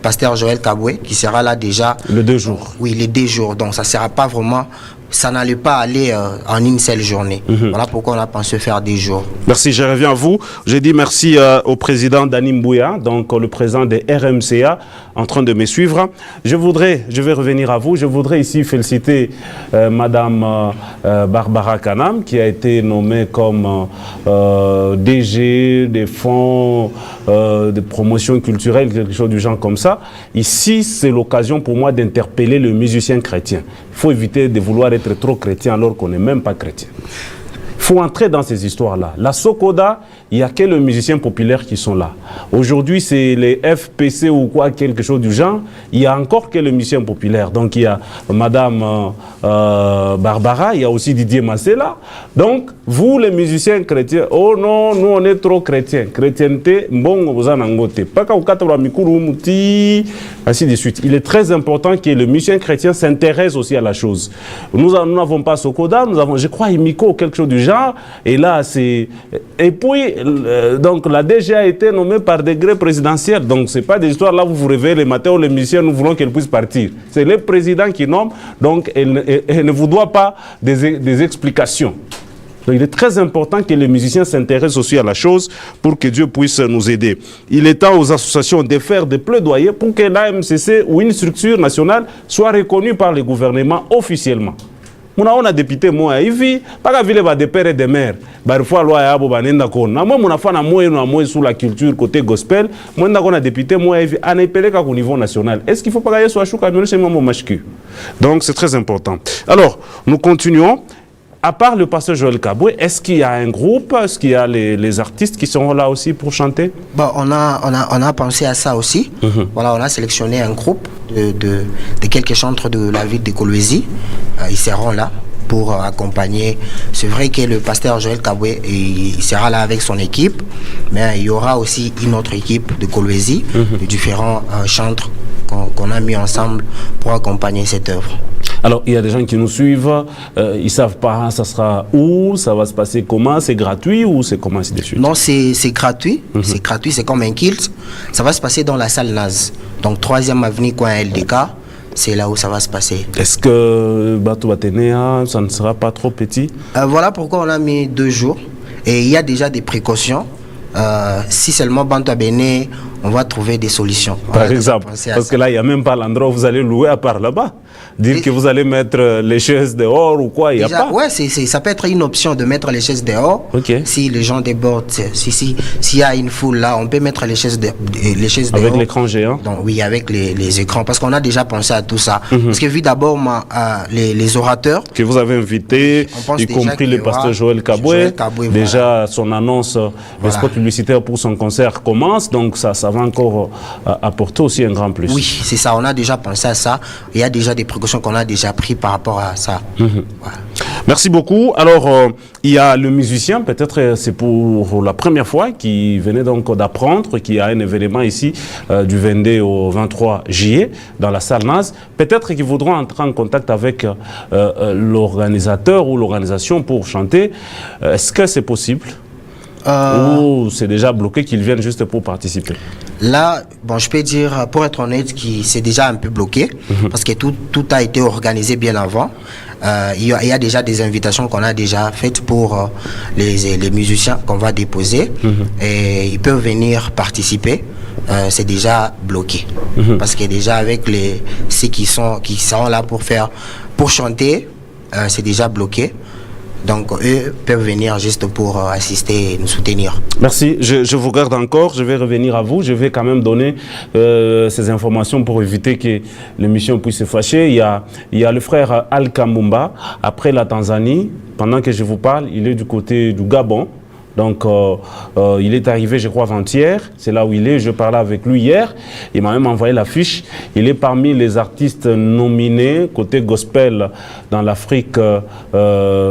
pasteur Joël Kabwe, qui sera là déjà. Le 2 jours. Oui, les 2 jours. Donc, ça ne sera pas vraiment. Ça n'allait pas aller en une seule journée. Voilà pourquoi on a pensé faire 2 jours. Merci, je reviens à vous. J'ai dit merci au président Dani Mbouya, donc le président des RMCA, en train de me suivre. Je vais revenir à vous. Je voudrais ici féliciter Madame Barbara Kanam, qui a été nommée comme DG des fonds de promotion culturelle, quelque chose du genre comme ça. Ici, c'est l'occasion pour moi d'interpeller le musicien chrétien. Il faut éviter de vouloir être trop chrétien alors qu'on n'est même pas chrétien. Il faut entrer dans ces histoires-là. La Sokoda, il n'y a que les musiciens populaires qui sont là. Aujourd'hui, c'est les FPC ou quoi, quelque chose du genre. Il n'y a encore que les musiciens populaires. Donc, il y a Madame Barbara, il y a aussi Didier Massela. Donc, vous, les musiciens chrétiens, oh non, nous, on est trop chrétiens. Chrétienté, bon, vous en angoté. Ainsi de suite. Il est très important que le musicien chrétien s'intéresse aussi à la chose. Nous n'avons pas Sokoda, nous avons, je crois, Imiko, quelque chose du genre. Et là, c'est... Et puis, donc, la DG a été nommée par décret présidentiel. Donc, ce n'est pas des histoires là où vous vous réveillez le matin où les musiciens, nous voulons qu'elle puisse partir. C'est le président qui nomme, donc elle ne vous doit pas des explications. Donc, il est très important que les musiciens s'intéressent aussi à la chose pour que Dieu puisse nous aider. Il est temps aux associations de faire des plaidoyers pour que l'AMCC ou une structure nationale soit reconnue par le gouvernement officiellement. On a député moi hivi pas vile ba de père et de mère barfwa loi ya abo banenda kona moi munafana moyo sur la culture côté gospel moi ndako na député moi hivi anaipeleka au niveau national. Est-ce qu'il faut pas gagner soit shuka chez moi mashku? Donc c'est très important. Alors nous continuons. À part le pasteur Joël Kabwe, est-ce qu'il y a un groupe, est-ce qu'il y a les artistes qui sont là aussi pour chanter? Bon, on a pensé à ça aussi. Voilà, on a sélectionné un groupe de quelques chantres de la ville de Kolwezi. Ils seront là pour accompagner. C'est vrai que le pasteur Joël Kabwe, il sera là avec son équipe, mais il y aura aussi une autre équipe de Kolwezi, de différents chantres qu'on a mis ensemble pour accompagner cette œuvre. Alors, il y a des gens qui nous suivent, ils ne savent pas ça sera où, ça va se passer comment, c'est gratuit ou c'est comment, ainsi de suite? Non, c'est gratuit, c'est gratuit, c'est comme un kilt. Ça va se passer dans la salle Naz, donc 3e avenue, coin LDK, c'est là où ça va se passer. Est-ce que Bato Baténéa, ça ne sera pas trop petit? Voilà pourquoi on a mis 2 jours, et il y a déjà des précautions. Si seulement Banto Abéné on va trouver des solutions. Par exemple, parce que là, il n'y a même pas l'endroit où vous allez louer à part là-bas. Dire que vous allez mettre les chaises dehors ou quoi, il n'y a pas. Ouais, ça peut être une option de mettre les chaises dehors. Si les gens débordent, s'il y a une foule là, on peut mettre les chaises dehors. Avec l'écran géant. Donc, oui, avec les écrans, parce qu'on a déjà pensé à tout ça. Parce que vu d'abord les orateurs que vous avez invités, y compris le pasteur Joël Kaboué, déjà son annonce, le spot publicitaire pour son concert commence, donc ça va encore apporter aussi un grand plus. Oui, c'est ça, on a déjà pensé à ça. Il y a déjà des précautions qu'on a déjà prises par rapport à ça. Voilà. Merci beaucoup. Alors, il y a le musicien, peut-être c'est pour la première fois, qui venait donc d'apprendre qu'il y a un événement ici du 22 au 23 juillet dans la salle NAS. Peut-être qu'ils voudront entrer en contact avec l'organisateur ou l'organisation pour chanter. Est-ce que c'est possible? Ou c'est déjà bloqué qu'ils viennent juste pour participer? Là, bon, je peux dire, pour être honnête, que c'est déjà un peu bloqué, parce que tout a été organisé bien avant. Il y a déjà des invitations qu'on a déjà faites pour les musiciens qu'on va déposer, et ils peuvent venir participer. C'est déjà bloqué, parce que déjà avec ceux qui sont là pour chanter, c'est déjà bloqué. Donc, eux peuvent venir juste pour assister et nous soutenir. Merci. Je vous garde encore. Je vais revenir à vous. Je vais quand même donner ces informations pour éviter que l'émission puisse se fâcher. Il y a le frère Al Kamumba, après la Tanzanie. Pendant que je vous parle, il est du côté du Gabon. Donc, il est arrivé, je crois, avant-hier. C'est là où il est. Je parlais avec lui hier. Il m'a même envoyé la fiche. Il est parmi les artistes nominés côté gospel dans l'Afrique,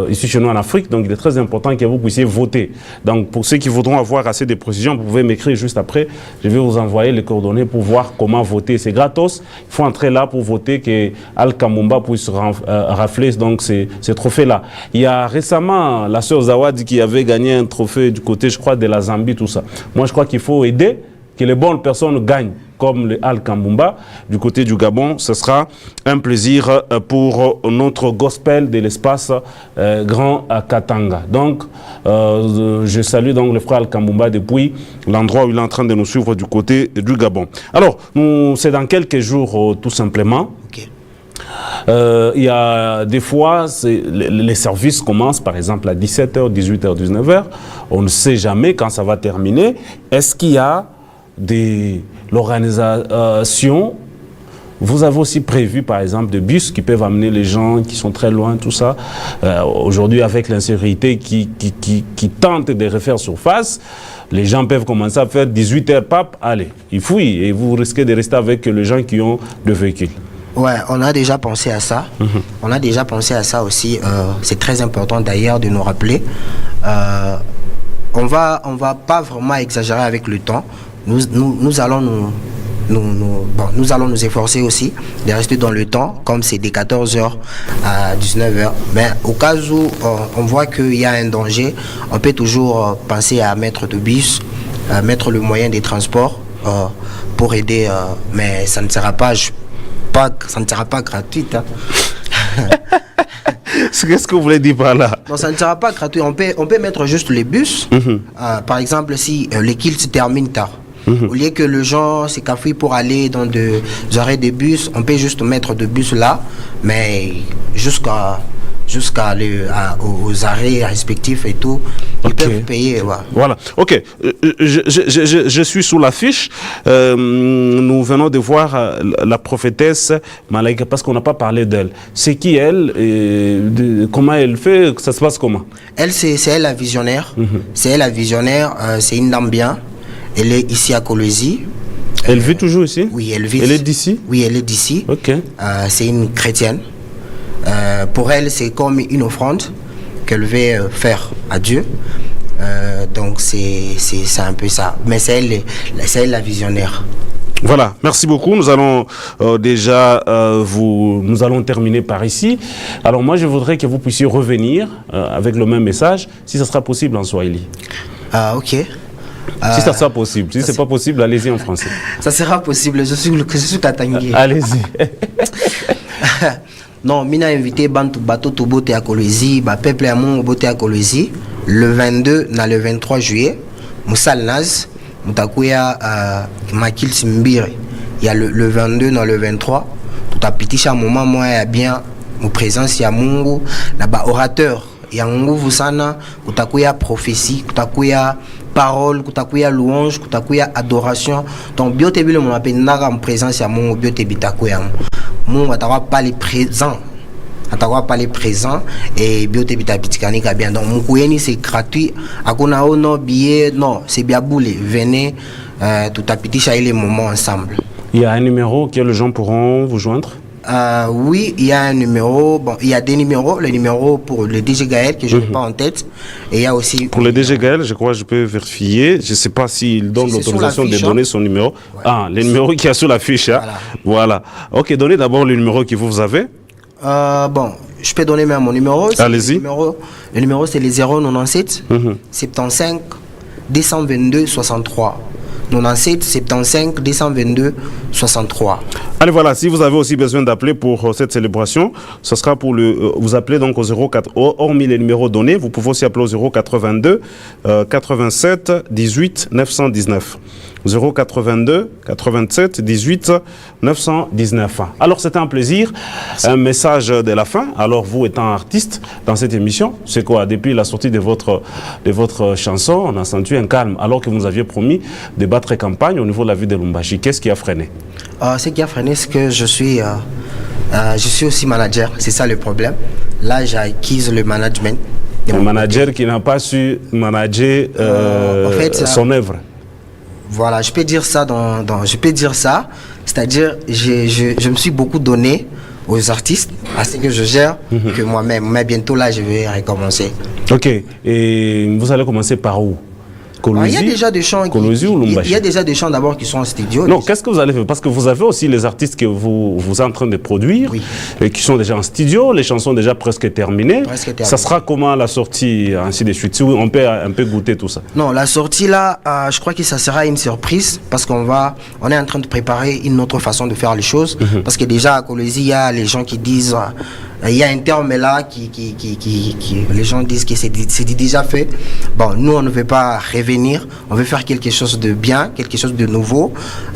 ici chez nous en Afrique. Donc, il est très important que vous puissiez voter. Donc, pour ceux qui voudront avoir assez de précisions, vous pouvez m'écrire juste après. Je vais vous envoyer les coordonnées pour voir comment voter. C'est gratos. Il faut entrer là pour voter, que Al Kamumba puisse rafler donc ces trophées-là. Il y a récemment la sœur Zawadi qui avait gagné un trophée du côté, je crois, de la Zambie, tout ça. Moi, je crois qu'il faut aider, que les bonnes personnes gagnent, comme le Al Kamumba. Du côté du Gabon, ce sera un plaisir pour notre gospel de l'espace Grand Katanga. Donc, je salue donc le frère Al Kamumba depuis l'endroit où il est en train de nous suivre du côté du Gabon. Alors, c'est dans quelques jours, tout simplement. Il y a des fois, les services commencent par exemple à 17h, 18h, 19h. On ne sait jamais quand ça va terminer. Est-ce qu'il y a l'organisation? Vous avez aussi prévu par exemple des bus qui peuvent amener les gens qui sont très loin, tout ça. Aujourd'hui, avec l'insécurité qui tente de refaire surface, les gens peuvent commencer à faire 18h, pape, allez, ils fouillent et vous risquez de rester avec les gens qui ont des véhicules. Ouais, on a déjà pensé à ça. On a déjà pensé à ça aussi. C'est très important d'ailleurs de nous rappeler. On va pas vraiment exagérer avec le temps. Nous allons nous efforcer aussi de rester dans le temps, comme c'est de 14h à 19h. Mais au cas où on voit qu'il y a un danger, on peut toujours penser à mettre de bus, mettre le moyen de transport pour aider. Mais ça ne sera pas gratuit. Hein. Qu'est-ce que vous voulez dire par là? Non, ça ne sera pas gratuit. On peut mettre juste les bus. Par exemple, si les kills se terminent tard. Au lieu que les gens se cafouillent pour aller dans des arrêts de bus, on peut juste mettre de bus là, mais aux arrêts respectifs et tout, ils peuvent payer. Ouais. Voilà, ok. Je suis sous la fiche. Nous venons de voir la prophétesse Malaika, parce qu'on n'a pas parlé d'elle. C'est qui elle? Comment elle fait? Ça se passe comment? Elle, c'est elle la visionnaire. C'est elle la visionnaire. C'est une dame bien. Elle est ici à Kolwezi. Elle vit toujours ici? Oui, elle vit. Elle est d'ici? Oui, elle est d'ici. Ok. C'est une chrétienne. Pour elle, c'est comme une offrande qu'elle veut faire à Dieu. Donc, c'est un peu ça. Mais c'est elle la visionnaire. Voilà, merci beaucoup. Nous allons nous allons terminer par ici. Alors moi, je voudrais que vous puissiez revenir avec le même message, si ça sera possible en Swahili. Ok. Si ça sera possible. Si ce n'est pas possible, allez-y en français. Ça sera possible. Je suis Katangui. Allez-y. Non, mina invité Bantu Bato Tobote à Kolwezi, peuple à mon Bote à Kolwezi, le 22 na le 23 juillet, Moussal Naz, Mutakuya Makil Simbire. Il y a le 22 dans le 23. Tout à petit moment, moi, il y a bien mon présence, il y a Mungu, là-bas, orateur. Il y a Mungu Vusana, Kutakuya prophétie, Kutakuya parole, Kutakuya louange, Kutakuya adoration. Donc, biotébile, mon appel, naga en présence, il y a Mungu, biotébile, Takuya. Mungu, Atawa pas les présents. Atawa pas les présents et biotébile, Tapitikani, bien. Donc, Mukuyeni, c'est gratuit. Akuna no billet, non, c'est bien boulé. Venez, tout à petit, chaque les moments ensemble. Il y a un numéro auquel les gens pourront vous joindre? Oui, il y a un numéro. Bon, il y a des numéros. Le numéro pour le DG Gaël que je n'ai pas en tête. Et il y a aussi. Pour le DG Gaël, je crois que je peux vérifier. Je ne sais pas s'il donne l'autorisation de donner son numéro. Ouais. Ah, le numéro qui est sur la fiche. Hein? Voilà. Ok, donnez d'abord le numéro que vous avez. Bon, je peux donner même mon numéro. Allez-y. Le numéro, c'est les 097 75 222 63. 97 75 222 63. Allez, voilà, si vous avez aussi besoin d'appeler pour cette célébration, ce sera pour vous appelez donc au 04, hormis les numéros donnés, vous pouvez aussi appeler au 082 87 18 919. 082 87 18 919. Alors c'était un plaisir, un message de la fin. Alors vous étant artiste dans cette émission, c'est quoi? Depuis la sortie de votre chanson, on a senti un calme alors que vous nous aviez promis de battre campagne au niveau de la ville de Lubumbashi. Qu'est-ce qui a freiné? Ce qui a freiné, c'est que je suis aussi manager, c'est ça le problème. Là j'ai acquis le management. Un manager qui n'a pas su manager en fait, son œuvre. Voilà, je peux dire ça je peux dire ça, c'est-à-dire je me suis beaucoup donné aux artistes, à ce que je gère que moi-même. Mais bientôt là, je vais recommencer. Ok, et vous allez commencer par où? Il y a déjà des chants. Il y a déjà des chants d'abord qui sont en studio. Non, qu'est-ce que vous allez faire? Parce que vous avez aussi les artistes que vous êtes en train de produire et qui sont déjà en studio, les chansons déjà presque terminées. Ça sera comment la sortie, ainsi de suite? Si on peut un peu goûter tout ça. Non, la sortie là, je crois que ça sera une surprise parce qu'on est en train de préparer une autre façon de faire les choses. Parce que déjà à Kolwezi, il y a les gens qui disent. Il y a un terme là qui les gens disent que c'est déjà fait. Bon, nous on ne veut pas revenir, on veut faire quelque chose de bien, quelque chose de nouveau.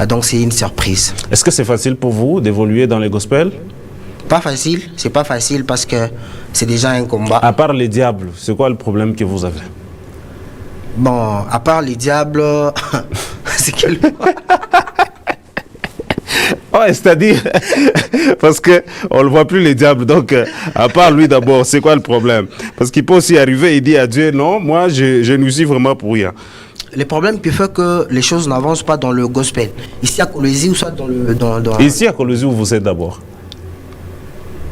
Donc c'est une surprise. Est-ce que c'est facile pour vous d'évoluer dans les gospels? Pas facile, c'est pas facile parce que c'est déjà un combat. À part les diables, c'est quoi le problème que vous avez? Bon, à part les diables, c'est quel Ouais, c'est-à-dire, parce qu'on ne voit plus les diables, donc à part lui d'abord, c'est quoi le problème? Parce qu'il peut aussi arriver et dire à Dieu, non, moi je ne suis vraiment pour rien. Le problème qui fait que les choses n'avancent pas dans le gospel. Ici à Kolwezi ou soit dans le... Ici à Kolwezi où vous êtes d'abord?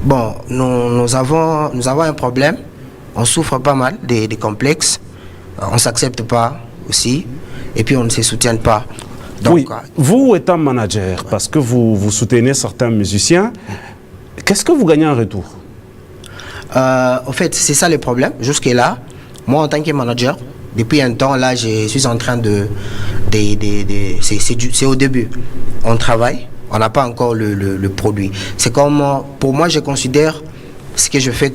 Bon, nous avons un problème, on souffre pas mal des complexes, on ne s'accepte pas aussi, et puis on ne se soutient pas. Donc, oui, vous étant manager, parce que vous soutenez certains musiciens, qu'est-ce que vous gagnez en retour? En fait, c'est ça le problème. Jusque-là, moi en tant que manager, depuis un temps, là, je suis en train c'est au début. On travaille, on n'a pas encore le produit. C'est comme, pour moi, je considère ce que je fais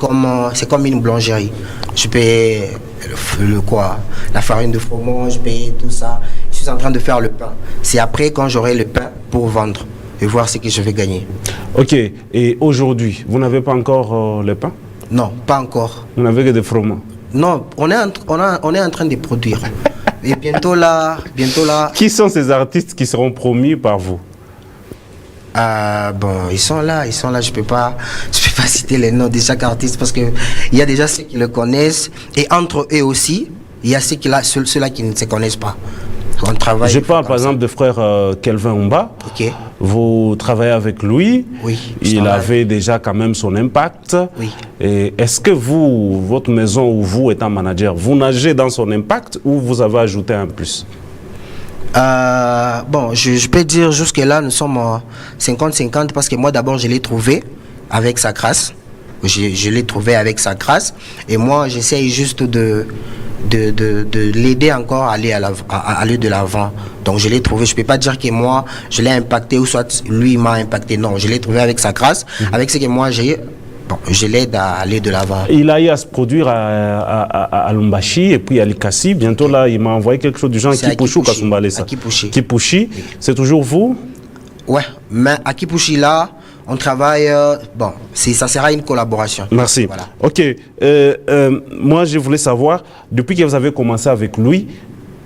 c'est comme une boulangerie. Je paye la farine de fromage, je paye tout ça. Je suis en train de faire le pain. C'est après quand j'aurai le pain pour vendre et voir ce que je vais gagner. Ok. Et aujourd'hui, vous n'avez pas encore le pain? Non, pas encore. Vous n'avez que des fromages? Non, on est en train de produire. Et bientôt là... Qui sont ces artistes qui seront promis par vous? Bon, ils sont là, je peux pas citer les noms de chaque artiste parce que il y a déjà ceux qui le connaissent et entre eux aussi, il y a ceux-là qui ne se connaissent pas. On travaille. Je parle par exemple de frère Kelvin Omba. Ok. Vous travaillez avec lui. Oui. Il avait déjà quand même son impact. Oui. Et est-ce que vous, votre maison ou vous étant manager, vous nagez dans son impact ou vous avez ajouté un plus? Bon, je peux dire jusque-là, nous sommes 50-50 parce que moi d'abord je l'ai trouvé avec sa grâce. Je l'ai trouvé avec sa grâce et moi j'essaye juste de l'aider encore à aller de l'avant. Donc je l'ai trouvé, je ne peux pas dire que moi je l'ai impacté ou soit lui m'a impacté. Non, je l'ai trouvé avec sa grâce, avec ce que moi j'ai bon, je l'aide à aller de l'avant. Il a eu à se produire à Lumbashi et puis à Likasi. Bientôt là, il m'a envoyé quelque chose du genre Kipushi ou Kasumbalesa. Kipushi. C'est toujours vous? Ouais, mais à Kipushi là, on travaille, bon, ça sera une collaboration. Merci. Voilà. Ok, moi je voulais savoir, depuis que vous avez commencé avec lui,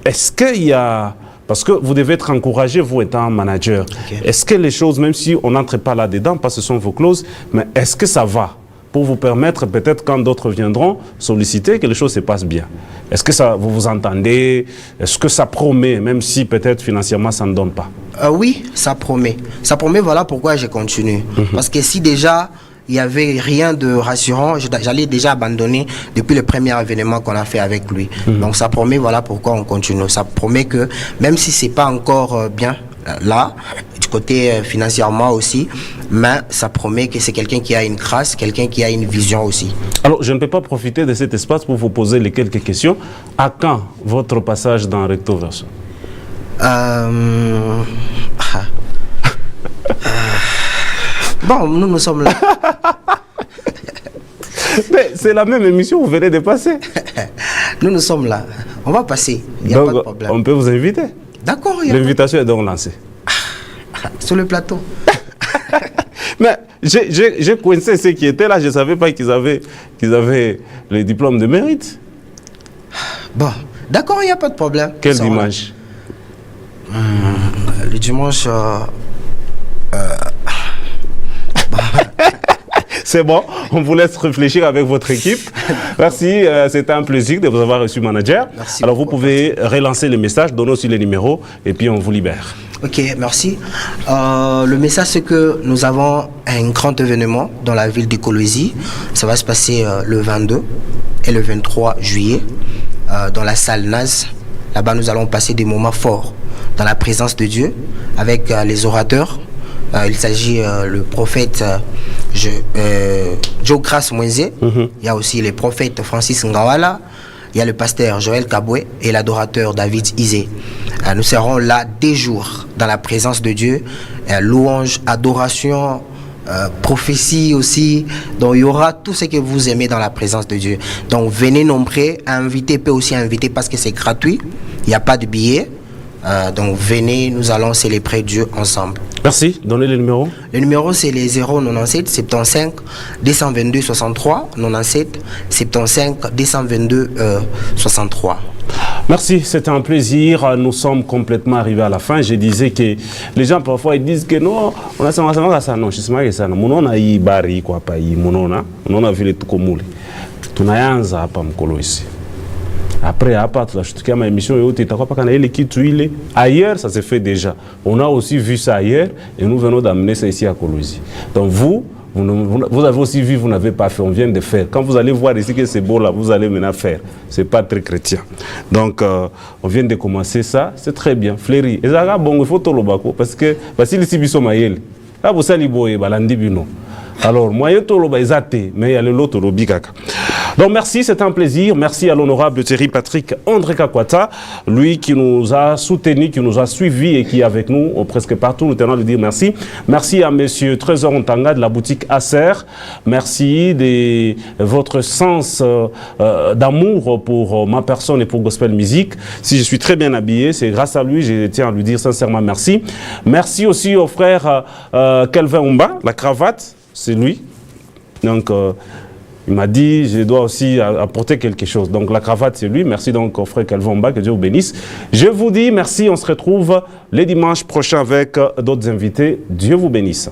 est-ce qu'il y a, parce que vous devez être encouragé, vous étant manager, est-ce que les choses, même si on n'entre pas là-dedans, parce que ce sont vos clauses, mais est-ce que ça va pour vous permettre, peut-être quand d'autres viendront, solliciter que les choses se passent bien? Est-ce que ça, vous vous entendez? Est-ce que ça promet, même si peut-être financièrement ça ne donne pas? Oui, ça promet. Ça promet, voilà pourquoi je continue. Parce que si déjà il n'y avait rien de rassurant, j'allais déjà abandonner depuis le premier événement qu'on a fait avec lui. Donc ça promet, voilà pourquoi on continue. Ça promet que même si ce n'est pas encore bien là, du côté financièrement aussi, mais ça promet que c'est quelqu'un qui a une grâce, quelqu'un qui a une vision aussi. Alors, je ne peux pas profiter de cet espace pour vous poser les quelques questions. À quand votre passage dans Recto Verso? Bon, nous sommes là. Mais c'est la même émission, vous venez de passer. Nous sommes là. On va passer. Il n'y a pas de problème. On peut vous inviter. D'accord. L'invitation est donc lancée. Sur le plateau. Mais j'ai coincé ceux qui étaient là. Je ne savais pas qu'ils avaient le diplôme de mérite. Bon, d'accord, il n'y a pas de problème. Quel dimanche? Le dimanche... C'est bon, on vous laisse réfléchir avec votre équipe. Merci, c'était un plaisir de vous avoir reçu, manager. Merci. Alors vous pouvez relancer le message, donner aussi les numéros et puis on vous libère. Ok, merci. Le message, c'est que nous avons un grand événement dans la ville de Kolwezi. Ça va se passer le 22 et le 23 juillet dans la salle Naz. Là-bas, nous allons passer des moments forts dans la présence de Dieu avec les orateurs. Il s'agit le prophète Joe Grace Mwenze. Il y a aussi le prophète Francis Ngawala. Il y a le pasteur Joël Kabwe et l'adorateur David Izé. Nous serons là des jours dans la présence de Dieu. Louange, adoration, prophétie aussi. Donc il y aura tout ce que vous aimez dans la présence de Dieu. Donc venez nombreux. Inviter peut aussi inviter parce que c'est gratuit. Il n'y a pas de billets. Donc venez, nous allons célébrer Dieu ensemble. Merci. Donnez le numéro. Le numéro, c'est les 097 75 222 63 97 75 222 63. Merci, c'était un plaisir. Nous sommes complètement arrivés à la fin. Je disais que les gens parfois ils disent que non, on a ça, non, je sais pas que ça, on a eu bari quoi, pas eu, on a vu les tout comme tunaanza hapa mkolo ici. Après, tu ma émission ailleurs, ça se fait déjà. On a aussi vu ça ailleurs et nous venons d'amener ça ici à Kolwezi. Donc vous avez aussi vu, vous n'avez pas fait, on vient de faire. Quand vous allez voir ici que c'est beau là, vous allez maintenant faire. C'est pas très chrétien. Donc on vient de commencer ça, c'est très bien. Fleury. Et ça bon, il faut tout le bako parce que parce que ici biso mayel. Là vous allez boyer balandi bino. Alors moi je tout le baizate, mais il y a le lot le bikaka. Donc merci, c'est un plaisir. Merci à l'honorable Thierry Patrick André Kakwata, lui qui nous a soutenus, qui nous a suivis et qui est avec nous presque partout. Nous tenons à lui dire merci. Merci à monsieur Trésor Ontanga de la boutique Acer. Merci de votre sens d'amour pour ma personne et pour Gospel Music. Si je suis très bien habillé, c'est grâce à lui. Je tiens à lui dire sincèrement merci. Merci aussi au frère Kelvin Umba, la cravate, c'est lui. Donc... il m'a dit, je dois aussi apporter quelque chose. Donc la cravate, c'est lui. Merci donc au frère Calvin Mba, que Dieu vous bénisse. Je vous dis merci, on se retrouve les dimanches prochains avec d'autres invités. Dieu vous bénisse.